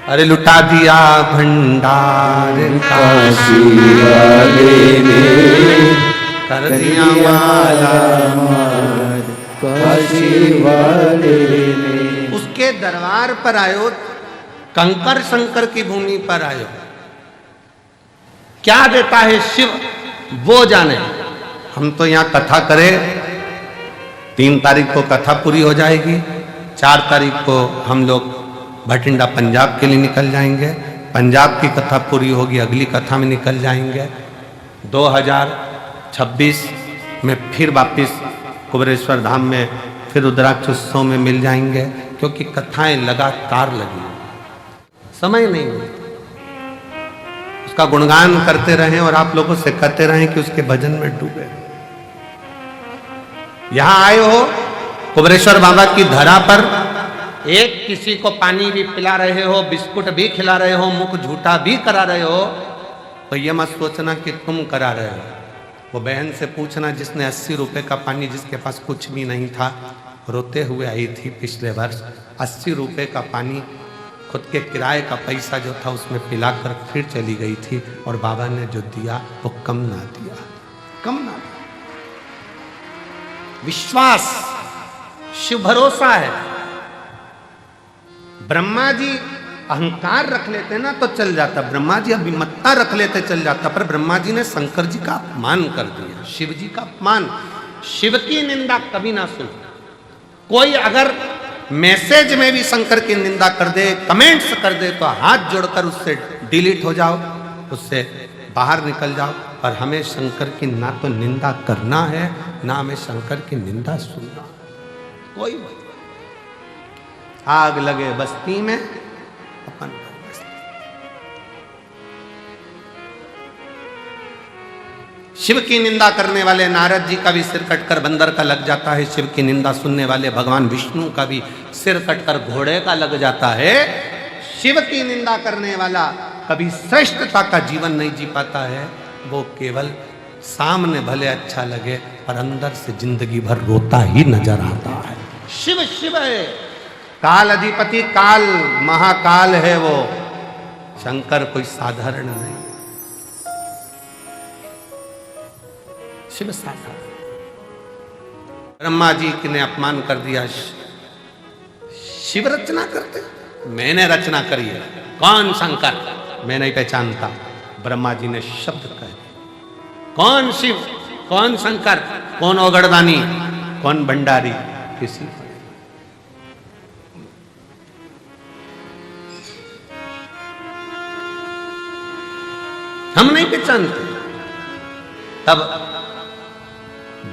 अरे लुटा दिया भंडार काशी वाले ने, कर दिया माला मार काशी वाले ने। उसके दरबार पर आयो, कंकर शंकर की भूमि पर आयो। क्या देता है शिव वो जाने। हम तो यहाँ कथा करें, 3 तारीख को कथा पूरी हो जाएगी, 4 तारीख को हम लोग भटिंडा पंजाब के लिए निकल जाएंगे, पंजाब की कथा पूरी होगी, अगली कथा में निकल जाएंगे। 2026 में फिर वापिस कुबेरेश्वर धाम में फिर रुद्राक्ष उत्सव में मिल जाएंगे, क्योंकि कथाएं लगातार लगी, समय नहीं है। उसका गुणगान करते रहें और आप लोगों से कहते रहें कि उसके भजन में डूबे। यहां आए हो कुबेरेश्वर बाबा की धरा पर, एक किसी को पानी भी पिला रहे हो, बिस्कुट भी खिला रहे हो, मुख झूठा भी करा रहे हो, तो ये मत सोचना कि तुम करा रहे हो। वो बहन से पूछना जिसने 80 रुपए का पानी, जिसके पास कुछ भी नहीं था, रोते हुए आई थी पिछले वर्ष, 80 रुपए का पानी खुद के किराए का पैसा जो था उसमें पिलाकर फिर चली गई थी, और बाबा ने जो दिया वो कम ना दिया, कम ना दिया। विश्वास, शिव भरोसा है। ब्रह्मा जी अहंकार रख लेते ना तो चल जाता, ब्रह्मा जी अभिमत्ता रख लेते चल जाता, पर ब्रह्मा जी ने शंकर जी का अपमान कर दिया, शिव जी का अपमान। शिव की निंदा कभी ना सुन। कोई अगर मैसेज में भी शंकर की निंदा कर दे, कमेंट्स कर दे, तो हाथ जोड़कर उससे डिलीट हो जाओ, उससे बाहर निकल जाओ। और हमें शंकर की ना तो निंदा करना है, ना हमें शंकर की निंदा सुनना। कोई आग लगे बस्ती में अपन बस्ती। शिव की निंदा करने वाले नारद जी का भी सिर कटकर बंदर का लग जाता है, शिव की निंदा सुनने वाले भगवान विष्णु का भी सिर कटकर घोड़े का लग जाता है। शिव की निंदा करने वाला कभी श्रेष्ठता का जीवन नहीं जी पाता है, वो केवल सामने भले अच्छा लगे पर अंदर से जिंदगी भर रोता ही नजर आता है। शिव शिव है, काल अधिपति, काल महाकाल है वो। शंकर कोई साधारण नहीं, शिव साधारण। ब्रह्मा जी ने अपमान कर दिया, शिव रचना करते, मैंने रचना करी है। कौन शंकर? मैं नहीं पहचानता। ब्रह्मा जी ने शब्द कहे, कौन शिव, कौन शंकर, कौन ओगड़दानी, कौन भंडारी, किसी हम नहीं पहचानते। तब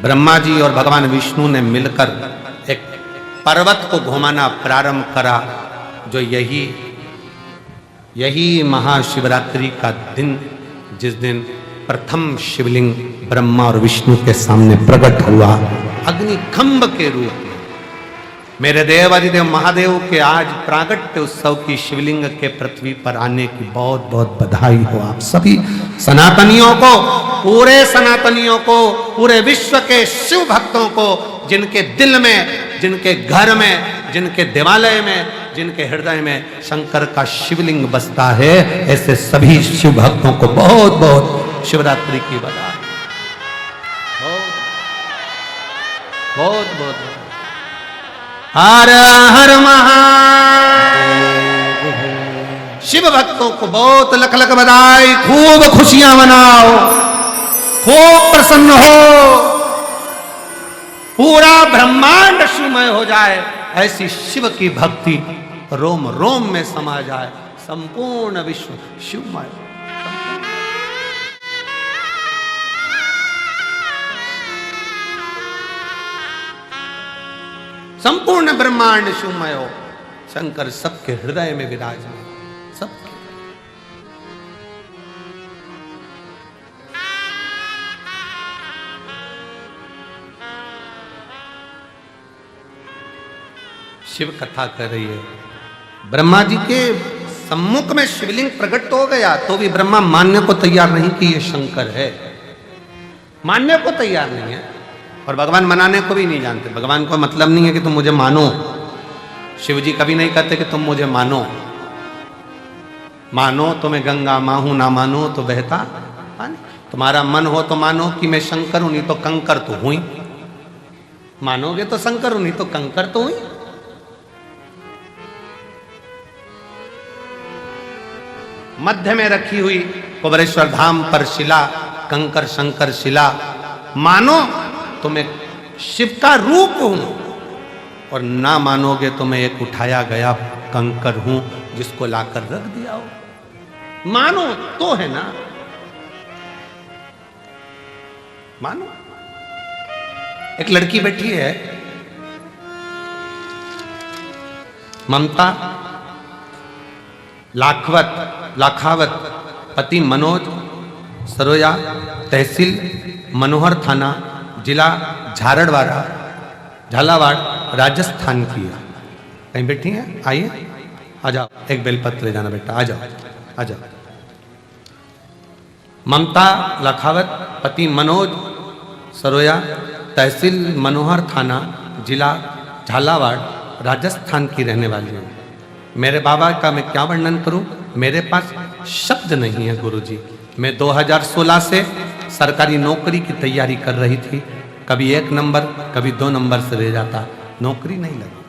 ब्रह्मा जी और भगवान विष्णु ने मिलकर एक पर्वत को घुमाना प्रारंभ करा, जो यही महाशिवरात्रि का दिन, जिस दिन प्रथम शिवलिंग ब्रह्मा और विष्णु के सामने प्रकट हुआ अग्निखंभ के रूप में। मेरे देव अधिदेव महादेव के आज प्रागट्य उत्सव की शिवलिंग के पृथ्वी पर आने की बहुत बहुत बधाई हो आप सभी सनातनियों को, पूरे सनातनियों को, पूरे विश्व के शिव भक्तों को, जिनके दिल में, जिनके घर में, जिनके देवालय में, जिनके हृदय में शंकर का शिवलिंग बसता है, ऐसे सभी शिव भक्तों को बहुत बहुत शिवरात्रि की बधाई। बहुत बहुत हर हर महादेव। शिव भक्तों को बहुत लख लख बधाई, खूब खुशियां मनाओ, खूब प्रसन्न हो। पूरा ब्रह्मांड शिवमय हो जाए, ऐसी शिव की भक्ति रोम रोम में समा जाए, संपूर्ण विश्व शिवमय। संपूर्ण ब्रह्मांड शिवमय हो, शंकर सबके हृदय में विराजमान, सबके। शिव कथा कर रही है, ब्रह्मा जी के सम्मुख में शिवलिंग प्रकट तो हो गया, तो भी ब्रह्मा मानने को तैयार नहीं कि ये शंकर है, मानने को तैयार नहीं है। और भगवान मनाने को भी नहीं जानते, भगवान को मतलब नहीं है कि तुम मुझे मानो। शिव जी कभी नहीं कहते कि तुम मुझे मानो, मानो तो मैं गंगा माँ हूं, ना मानो तो बहता पानी। तुम्हारा मन हो तो मानो कि मैं शंकर हूं, नहीं तो कंकर तो हुई। मानोगे तो शंकर हूं, नहीं तो कंकर तो हुई। मध्य में रखी हुई कुबरेश्वर धाम पर शिला, कंकर शंकर शिला। मानो तो मैं शिव का रूप हूं, और ना मानोगे तो मैं एक उठाया गया कंकर हूं जिसको लाकर रख दिया हो। मानो तो है ना, मानो। एक लड़की बैठी है, ममता लाखावत, पति मनोज सरोया, तहसील मनोहर थाना, जिला झालावाड़, राजस्थान की है। कहीं बैठी है? आइए, आ जाओ, एक बेलपत्र ले जाना बेटा, आ जाओ, आ जाओ। ममता लाखावत, पति मनोज सरोया, तहसील मनोहर थाना, जिला झालावाड़, राजस्थान की रहने वाली हूँ। मेरे बाबा का मैं क्या वर्णन करूं, मेरे पास शब्द नहीं है गुरुजी। मैं 2016 से सरकारी नौकरी की तैयारी कर रही थी, कभी 1 नंबर कभी 2 नंबर से रह जाता, नौकरी नहीं लगी।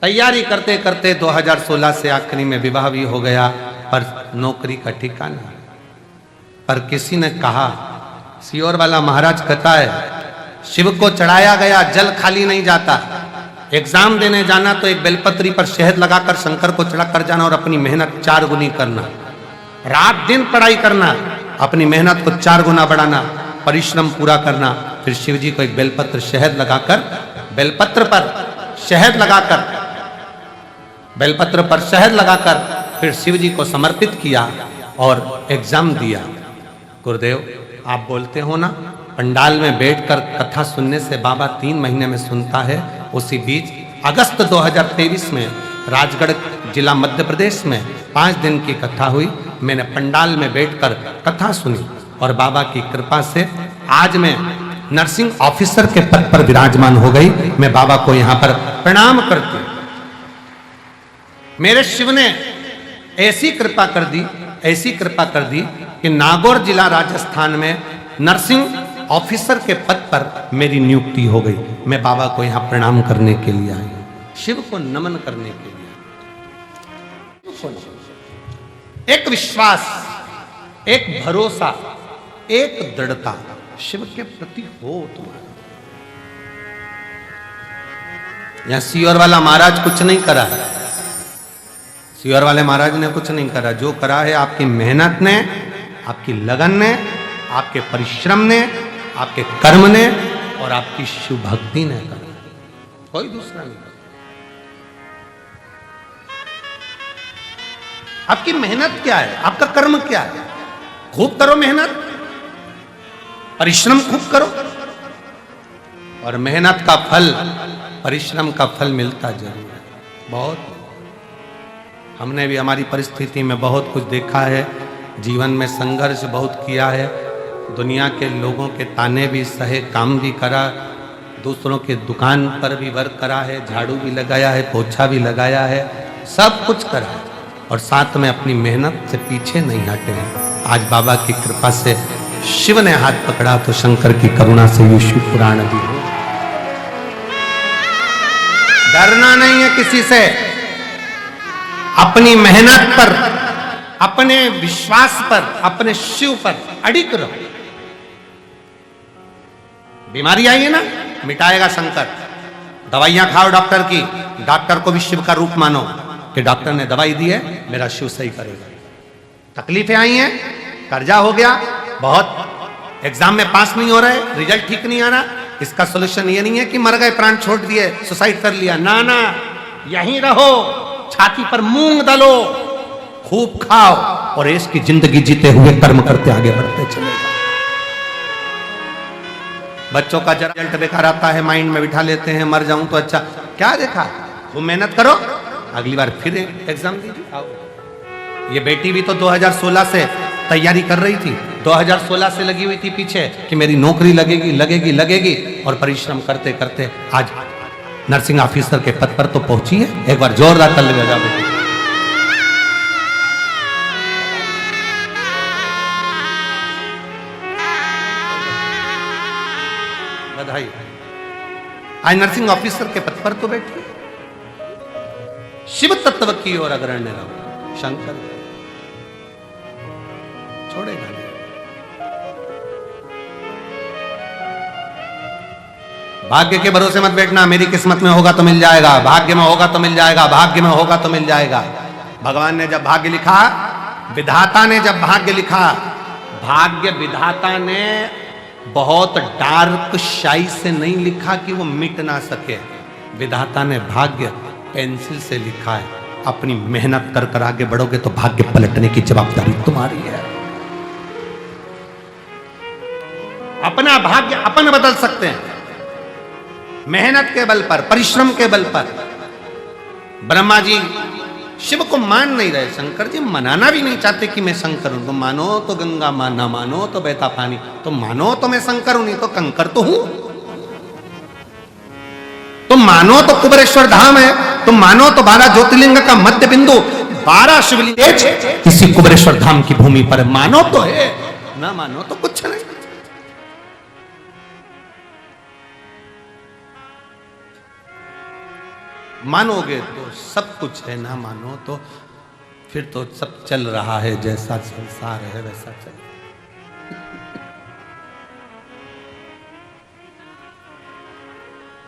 तैयारी करते करते 2016 से आखिरी में विवाह भी हो गया, पर नौकरी का ठिकाना। पर किसी ने कहा, सियोर वाला महाराज कहता है, शिव को चढ़ाया गया जल खाली नहीं जाता। एग्जाम देने जाना तो एक बेलपत्री पर शहद लगाकर शंकर को चढ़ा कर जाना और अपनी मेहनत 4 गुनी करना। रात दिन पढ़ाई करना, अपनी मेहनत को 4 गुना बढ़ाना, परिश्रम पूरा करना। फिर शिव जी को एक बेलपत्र शहद लगाकर, बेलपत्र पर शहद लगाकर, बेलपत्र पर शहद लगाकर फिर शिव जी को समर्पित किया और एग्जाम दिया। गुरुदेव, आप बोलते हो ना, पंडाल में बैठकर कथा सुनने से बाबा 3 महीने में सुनता है। उसी बीच अगस्त 2023 में राजगढ़ जिला मध्य प्रदेश में 5 दिन की कथा हुई। मैंने पंडाल में बैठकर कथा सुनी और बाबा की कृपा से आज मैं नर्सिंग ऑफिसर के पद पर विराजमान हो गई। मैं बाबा को यहां पर प्रणाम करती हूं। मेरे शिव ने ऐसी कृपा कर दी, ऐसी कृपा कर दी कि नागौर जिला राजस्थान में नर्सिंग ऑफिसर के पद पर मेरी नियुक्ति हो गई। मैं बाबा को यहां प्रणाम करने के लिए आई हूं, शिव को नमन करने के लिए। एक विश्वास, एक भरोसा, एक दृढ़ता शिव के प्रति हो तुम्हारा। यहां सियोर वाला महाराज कुछ नहीं करा, सियोर वाले महाराज ने कुछ नहीं करा। जो करा है आपकी मेहनत ने, आपकी लगन ने, आपके परिश्रम ने, आपके कर्म ने और आपकी शिव भक्ति ने करा, कोई दूसरा नहीं करा। आपकी मेहनत क्या है, आपका कर्म क्या है? खूब करो मेहनत, परिश्रम खूब करो, और मेहनत का फल, परिश्रम का फल मिलता जरूर है। बहुत हमने भी हमारी परिस्थिति में बहुत कुछ देखा है, जीवन में संघर्ष बहुत किया है, दुनिया के लोगों के ताने भी सहे, काम भी करा, दूसरों के दुकान पर भी वर्क करा है, झाड़ू भी लगाया है, पोछा भी लगाया है, सब कुछ करा है, और साथ में अपनी मेहनत से पीछे नहीं हटे हैं। आज बाबा की कृपा से शिव ने हाथ पकड़ा तो शंकर की करुणा से ये शिव पुराण भी हो। डरना नहीं है किसी से, अपनी मेहनत पर, अपने विश्वास पर, अपने शिव पर अडिग रहो। बीमारी आई है ना, मिटाएगा शंकर। दवाइयां खाओ डॉक्टर की, डॉक्टर को भी शिव का रूप मानो कि डॉक्टर ने दवाई दी है, मेरा शिव सही करेगा। तकलीफें आई हैं, कर्जा हो गया, बहुत एग्जाम में पास नहीं हो रहे, रिजल्ट ठीक नहीं आ रहा, इसका सोल्यूशन ये नहीं है कि मर गए, प्राण छोड़ दिए, सुसाइड कर लिया, ना ना, यहीं रहो, छाती पर मूंग डालो, खूब खाओ और इसकी जिंदगी जीते हुए कर्म करते आगे बढ़ते चले जाओ। बच्चों का जरा रिजल्ट बेकार आता है, माइंड में बिठा लेते हैं, मर जाऊं तो अच्छा, क्या देखा, खूब मेहनत करो, अगली बार फिर एग्जाम दीजिए। आओ, ये बेटी भी तो 2016 से तैयारी कर रही थी, 2016 से लगी हुई थी पीछे कि मेरी नौकरी लगेगी लगेगी लगेगी, और परिश्रम करते करते आज नर्सिंग ऑफिसर के पद पर तो पहुंची है। एक बार जोरदार ताली बजाओ बेटी। बधाई। आज नर्सिंग ऑफिसर के पद पर तो बैठी, शिव तत्व की ओर अग्रण्य रहो, शंकर छोड़ेगा नहीं। भाग्य के भरोसे मत बैठना, मेरी किस्मत में होगा तो मिल जाएगा, भाग्य में होगा तो मिल जाएगा, भाग्य में होगा तो मिल जाएगा। भगवान ने जब भाग्य लिखा, विधाता ने जब भाग्य लिखा, भाग्य विधाता ने बहुत डार्क शाई से नहीं लिखा कि वो मिट ना सके। विधाता ने भाग्य पेंसिल से लिखा है। अपनी मेहनत कर कर आगे बढ़ोगे तो भाग्य पलटने की जवाबदारी तुम्हारी है। अपना भाग्य अपन बदल सकते हैं, मेहनत के बल पर, परिश्रम के बल पर। ब्रह्मा जी शिव को मान नहीं रहे, शंकर जी मनाना भी नहीं चाहते कि मैं शंकर हूं। तुम मानो तो गंगा माना, मानो तो बहता पानी, तुम मानो तो मैं शंकर हूं, नहीं तो कंकर तो हूं। तुम मानो तो कुबेरेश्वर धाम है, तुम मानो तो 12 ज्योतिर्लिंग का मध्य बिंदु, 12 शिवलिंग इसी कुबेरेश्वर धाम की भूमि पर, मानो तो है, ना मानो तो कुछ नहीं। मानोगे तो सब कुछ है, ना मानो तो फिर तो सब चल रहा है, जैसा संसार है वैसा चल।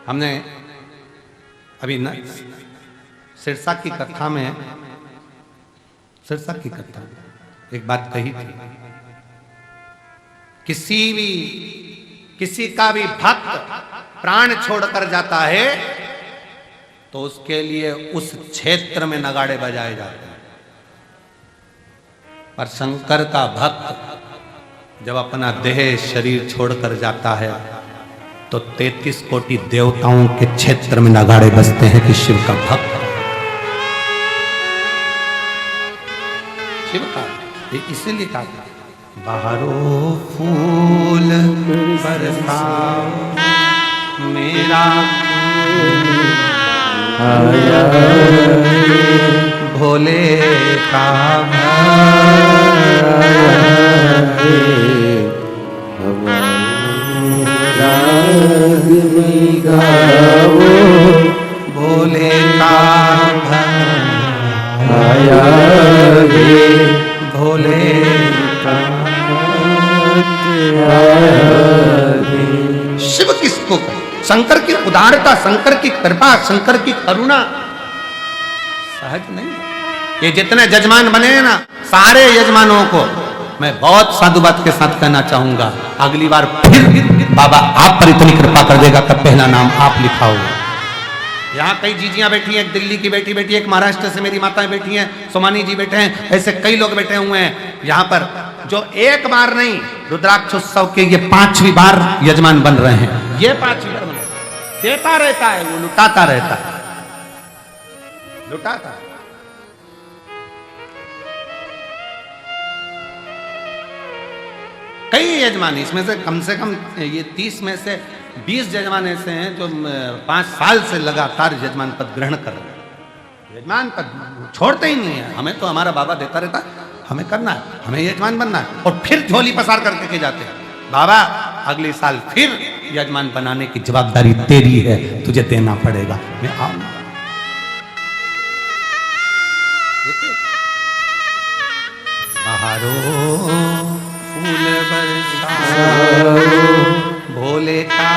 हमने अभी न सिरसा की कथा में, सिरसा की कथा एक बात कही थी, किसी का भी भक्त प्राण छोड़कर जाता है तो उसके लिए उस क्षेत्र में नगाड़े बजाए जाते हैं। पर शंकर का भक्त जब अपना देह शरीर छोड़कर जाता है तो 33 कोटि देवताओं के क्षेत्र में नगाड़े बजते हैं कि शिव का भक्त, शिव का। इसीलिए कहा बाहरो फूल बरसाओ मेरा आया भोले का भोले का आया भोले का। शिव किसको, शंकर की उदारता, शंकर की कृपा, शंकर की करुणा सहज नहीं। ये जितने जजमान बने हैं ना, सारे यजमानों को मैं बहुत साधुवाद के साथ कहना चाहूंगा, अगली बार फिर बाबा आप पर इतनी कृपा कर देगा कि पहला नाम आप लिखा होगा। यहाँ कई जीजियां बैठी हैं, एक दिल्ली की बेटी बैठी है, एक महाराष्ट्र से मेरी माताएं बैठी हैं, सोमानी जी बैठे हैं, ऐसे कई लोग बैठे हुए हैं यहाँ पर जो एक बार नहीं, रुद्राक्ष उत्सव के ये 5वीं बार यजमान बन रहे हैं। ये 5वीं बार देता रहता है, वो लुटाता रहता है, लुटाता है। कई यजमान, इसमें से कम ये 30 में से 20 यजमान ऐसे हैं जो 5 साल से लगातार यजमान पद ग्रहण कर रहे हैं। यजमान पद छोड़ते ही नहीं है। हमें तो हमारा बाबा देता रहता है, हमें करना है, हमें यजमान बनना है, और फिर झोली पसार करके के जाते हैं, बाबा अगले साल फिर यजमान बनाने की जवाबदारी तेरी है, तुझे देना पड़ेगा, मैं आऊंगा। बहारो फूल बरसाओ भोले का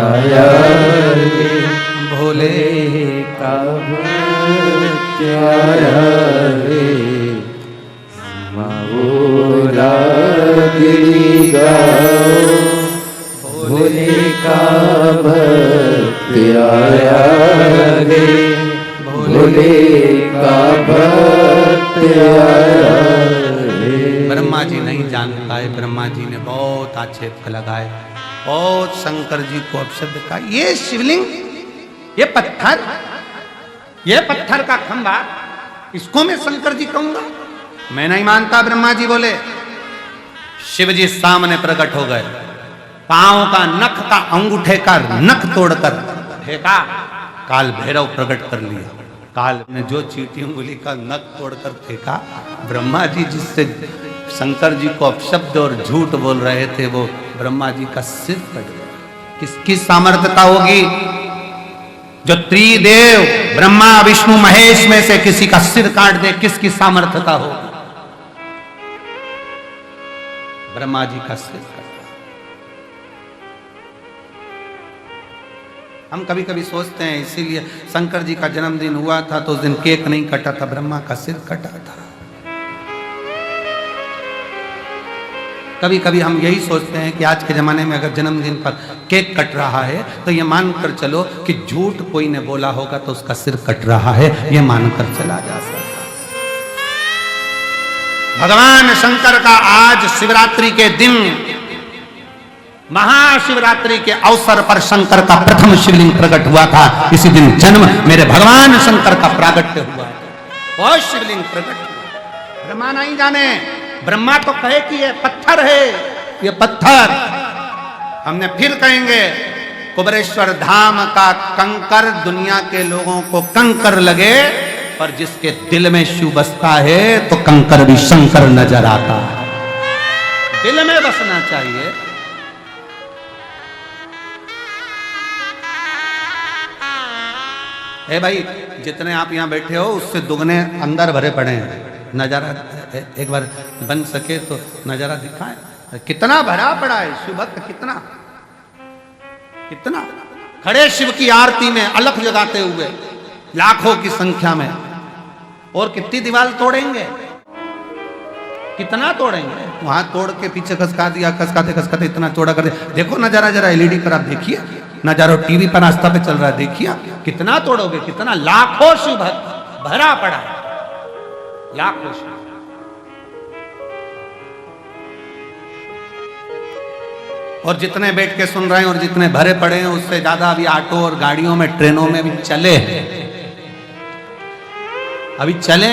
आया रे भोले का भक्त आया रे माओरा गिरी गाओ भोले का भक्त आया रे भोले का भक्त आया रे। ब्रह्मा जी नहीं जान पाए, ब्रह्मा जी ने बहुत आक्षेप लगाए, बहुत शंकर जी को अपशब्द कहा। ये शिवलिंग, ये पत्थर का खंभा, इसको मैं शंकर जी कहूंगा? मैं नहीं मानता। ब्रह्मा जी बोले। शिव जी सामने प्रकट हो गए, पांव का नख का अंगूठे का नख तोड़कर फेंका, काल भैरव प्रकट कर लिया। काल ने जो चीटी उंगली का नख तोड़कर फेंका, ब्रह्मा जी जिससे शंकर जी को अपशब्द और झूठ बोल रहे थे, वो ब्रह्मा जी का सिर कट गया। किसकी सामर्थ्यता होगी? जो त्रिदेव ब्रह्मा विष्णु महेश में से किसी का सिर काट दे, किसकी सामर्थ्यता होगी? ब्रह्मा जी का सिर कट गया। हम कभी कभी सोचते हैं, इसीलिए शंकर जी का जन्मदिन हुआ था तो उस दिन केक नहीं कटा था, ब्रह्मा का सिर कटा था। कभी कभी हम यही सोचते हैं कि आज के जमाने में अगर जन्मदिन पर केक कट रहा है तो ये मानकर चलो कि झूठ कोई ने बोला होगा तो उसका सिर कट रहा है, ये मानकर चला जा सकता। भगवान शंकर का आज शिवरात्रि के दिन, महाशिवरात्रि के अवसर पर शंकर का प्रथम शिवलिंग प्रकट हुआ था। इसी दिन जन्म मेरे भगवान शंकर का प्रागट्य हुआ, बहुत शिवलिंग प्रकट हुआ। ब्रह्मा नहीं जाने, ब्रह्मा तो कहे कि ये पत्थर है, ये पत्थर। हमने फिर कहेंगे, कुबेरेश्वर धाम का कंकर दुनिया के लोगों को कंकर लगे, पर जिसके दिल में शिव बसता है तो कंकर भी शंकर नजर आता है। दिल में बसना चाहिए। ए भाई, जितने आप यहाँ बैठे हो उससे दुगने अंदर भरे पड़े हैं। नजारा एक बार बन सके तो नजारा दिखाए, कितना भरा पड़ा है शिव भक्त, कितना कितना खड़े शिव की आरती में अलख जगाते हुए लाखों की संख्या में। और कितनी दीवार तोड़ेंगे, कितना तोड़ेंगे? वहां तोड़ के पीछे खसका दिया, खसकाते खसकाते इतना चौड़ा कर दिया। देखो नजारा, जरा एलईडी पर आप देखिए नजारा, टीवी पर आस्था पे चल रहा है, देखिए कितना तोड़ोगे, कितना। लाखों शिव भक्त भरा पड़ा है, लाखों शिव। और जितने बैठ के सुन रहे हैं और जितने भरे पड़े हैं, उससे ज्यादा अभी ऑटो और गाड़ियों में, ट्रेनों में भी चले, अभी चले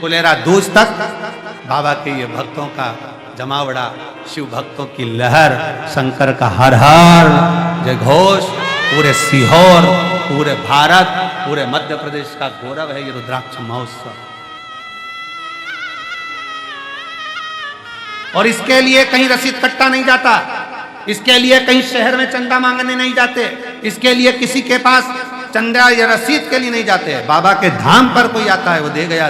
कुलेरा दूज तक बाबा के ये भक्तों का जमावड़ा, शिव भक्तों की लहर, शंकर का हर हर जय घोष पूरे सीहोर, पूरे भारत, पूरे मध्य प्रदेश का गौरव है ये रुद्राक्ष महोत्सव। और इसके लिए कहीं रसीद कट्टा नहीं जाता, इसके लिए कहीं शहर में चंदा मांगने नहीं जाते, इसके लिए किसी के पास चंदा या रसीद के लिए नहीं जाते। बाबा के धाम पर कोई आता है, वो दे गया,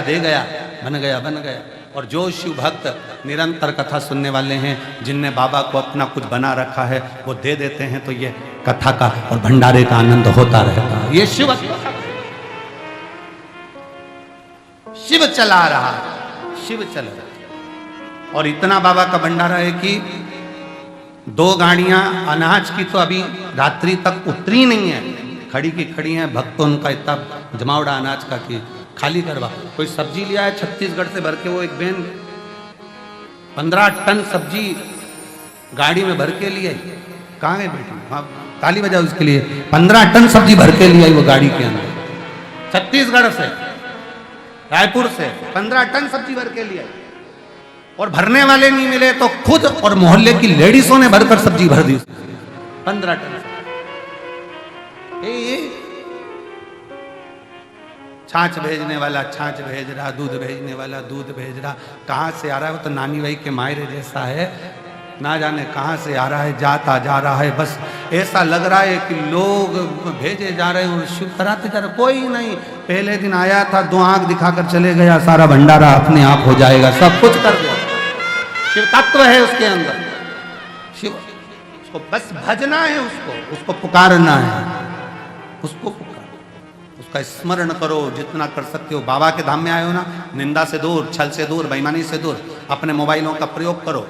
बन गया, बन गया। और जो शिव भक्त निरंतर कथा सुनने वाले हैं, जिनने बाबा को अपना कुछ बना रखा है, वो दे देते हैं, तो ये कथा का और भंडारे का आनंद होता रहता है। ये शिव शिव चला रहा, शिव चल रहा। और इतना बाबा का भंडारा है कि 2 गाड़ियां अनाज की तो अभी रात्रि तक उतरी नहीं है, खड़ी की खड़ी हैं। भक्तों उनका इतना जमावड़ा अनाज का कि खाली करवा। कोई सब्जी लिया है छत्तीसगढ़ से भर के, वो एक बहन 15 टन सब्जी गाड़ी में भर के लिए, कहाँ गए बेटी? हाँ, ताली बजाओ उसके लिए। 15 टन सब्जी भर के लिए आई वो गाड़ी के अंदर, छत्तीसगढ़ से, रायपुर से 15 टन सब्जी भर के लिए। और भरने वाले नहीं मिले तो खुद और मोहल्ले की लेडीजों ने भरकर सब्जी भर दी, 15 टन। छाछ भेजने वाला छाछ भेज रहा, दूध भेजने वाला दूध भेज रहा। कहाँ से आ रहा है? वो तो नानी भाई के मायरे जैसा है, ना जाने कहाँ से आ रहा है, जाता जा रहा है। बस ऐसा लग रहा है कि लोग भेजे जा रहे हैं और शिव कराते जा रहे। कोई नहीं, पहले दिन आया था, 2 आंख दिखाकर चले गया, सारा भंडारा अपने आप हो जाएगा, सब कुछ कर दो। शिव तत्व है उसके अंदर, शिव, उसको बस भजना है, उसको पुकारना है, उसको पुकार, उसका स्मरण करो जितना कर सकते हो। बाबा के धाम में आए हो ना, निंदा से दूर, छल से दूर, बेईमानी से दूर, अपने मोबाइलों का प्रयोग करो।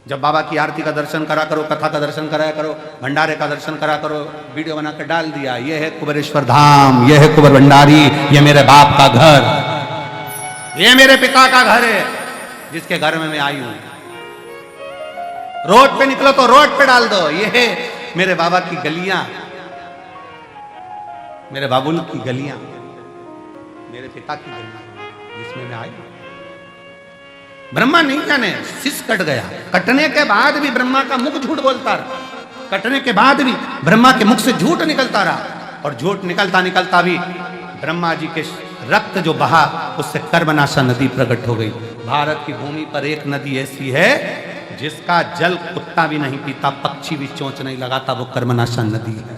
जब बाबा की आरती का दर्शन करा करो, कथा का दर्शन कराया करो, भंडारे का दर्शन करा करो, वीडियो बनाकर डाल दिया, ये है कुबेरेश्वर धाम, ये है कुबेर भंडारी, ये मेरे बाप का घर, ये मेरे पिता का घर है, जिसके घर में मैं आई हूं। रोड पे निकलो तो रोड पे डाल दो, ये है मेरे बाबा की गलियां, मेरे बाबुल की गलियां, मेरे पिता की गलियां, जिसमें मैं आई हूं। ब्रह्मा नहीं जाने, शीश कट गया, कटने के बाद भी ब्रह्मा का मुख झूठ बोलता रहा, कटने के बाद भी ब्रह्मा के मुख से झूठ निकलता रहा, और झूठ निकलता निकलता भी ब्रह्मा जी के रक्त जो बहा, उससे कर्मनाशा नदी प्रकट हो गई। भारत की भूमि पर एक नदी ऐसी है जिसका जल कुत्ता भी नहीं पीता, पक्षी भी चोंच नहीं लगाता, वो कर्मनाशा नदी है,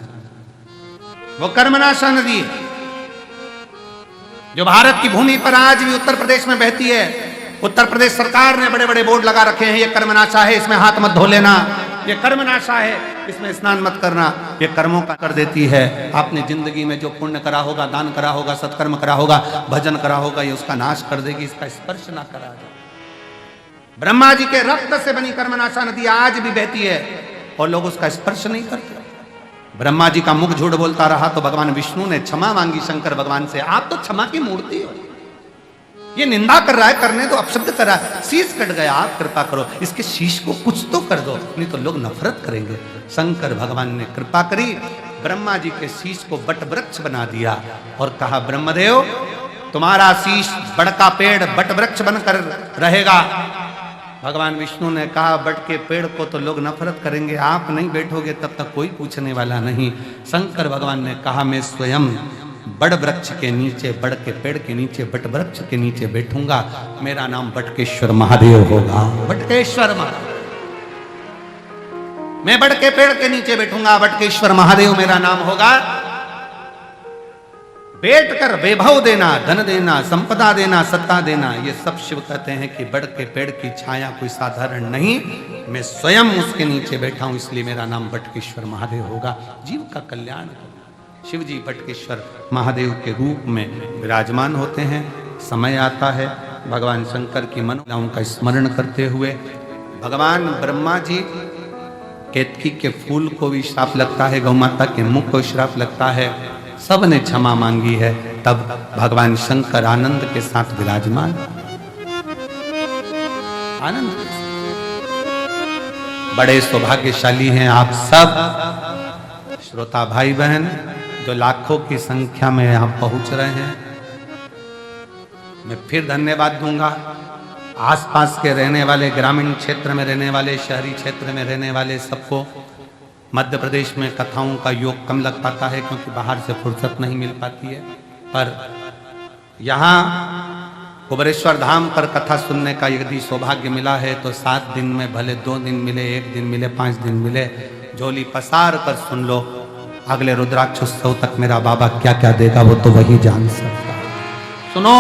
वो कर्मनाशा नदी है, जो भारत की भूमि पर आज भी उत्तर प्रदेश में बहती है। उत्तर प्रदेश सरकार ने बड़े बड़े बोर्ड लगा रखे हैं, ये कर्मनाशा है, इसमें हाथ मत धो लेना, ये कर्मनाशा है, इसमें स्नान मत करना, ये कर्मों का कर देती है। आपने जिंदगी में जो पुण्य करा होगा, दान करा होगा, सत्कर्म करा होगा, भजन करा होगा, ये उसका नाश कर देगी, इसका स्पर्श ना करा जाए। ब्रह्मा जी के रक्त से बनी कर्मनाशा नदी आज भी बहती है और लोग उसका स्पर्श नहीं करते। ब्रह्मा जी का मुख झूठ बोलता रहा तो भगवान विष्णु ने क्षमा मांगी शंकर भगवान से, आप तो क्षमा की मूर्ति हो, ये निंदा कर रहा है, करने दो, अपशब्द कर रहा है, शीश कट गया, आप कृपा करो, इसके शीश को कुछ तो कर दो, नहीं तो लोग नफरत करेंगे। शंकर भगवान ने कृपा करी, ब्रह्मा जी के शीश को बट वृक्ष बना दिया और कहा, ब्रह्मदेव तुम्हारा शीश बड़का पेड़ बट वृक्ष बनकर रहेगा। भगवान विष्णु ने कहा, बट के पेड़ को तो लोग नफरत करेंगे, आप नहीं बैठोगे तब तक कोई पूछने वाला नहीं। शंकर भगवान ने कहा, मैं स्वयं बड़ वृक्ष के नीचे, बड़ के पेड़ के नीचे, बट वृक्ष के नीचे बैठूंगा, मेरा नाम बटकेश्वर महादेव होगा। बटकेश्वर महादेव, मैं बड़ के पेड़ के नीचे बैठूंगा, बटकेश्वर महादेव मेरा नाम होगा। बैठकर वैभव देना, धन देना, संपदा देना, सत्ता देना, ये सब शिव कहते हैं कि बड़ के पेड़ की छाया कोई साधारण नहीं, मैं स्वयं उसके नीचे बैठा हूं, इसलिए मेरा नाम बटकेश्वर महादेव होगा। जीव का कल्याण, शिव जी बटकेश्वर महादेव के रूप में विराजमान होते हैं। समय आता है भगवान शंकर की मनोकामनाओं का स्मरण करते हुए, भगवान ब्रह्मा जी केतकी के फूल को भी श्राप लगता है, गौ माता के मुख को श्राप लगता है, सब ने क्षमा मांगी है। तब भगवान शंकर आनंद के साथ विराजमान, आनंद के साथ। बड़े सौभाग्यशाली हैं आप सब श्रोता भाई बहन, जो लाखों की संख्या में यहां पहुंच रहे हैं। मैं फिर धन्यवाद दूंगा आसपास के रहने वाले, ग्रामीण क्षेत्र में रहने वाले, शहरी क्षेत्र में रहने वाले सबको। मध्य प्रदेश में कथाओं का योग कम लग पाता है क्योंकि बाहर से फुर्सत नहीं मिल पाती है, पर यहाँ कुबेरेश्वर धाम पर कथा सुनने का यदि सौभाग्य मिला है तो 7 दिन में भले 2 दिन मिले, 1 दिन मिले, 5 दिन मिले, झोली पसार कर सुन लो। अगले रुद्राक्षोत्सव तक मेरा बाबा क्या क्या देगा वो तो वही जान सकता है। सुनो,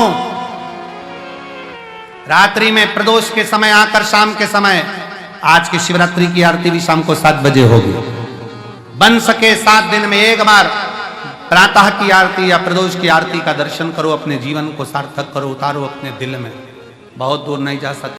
रात्रि में प्रदोष के समय आकर शाम के समय, आज की शिवरात्रि की आरती भी शाम को 7 बजे होगी। बन सके 7 दिन में एक बार प्रातः की आरती या प्रदोष की आरती का दर्शन करो, अपने जीवन को सार्थक करो, उतारो अपने दिल में, बहुत दूर नहीं जा सकते।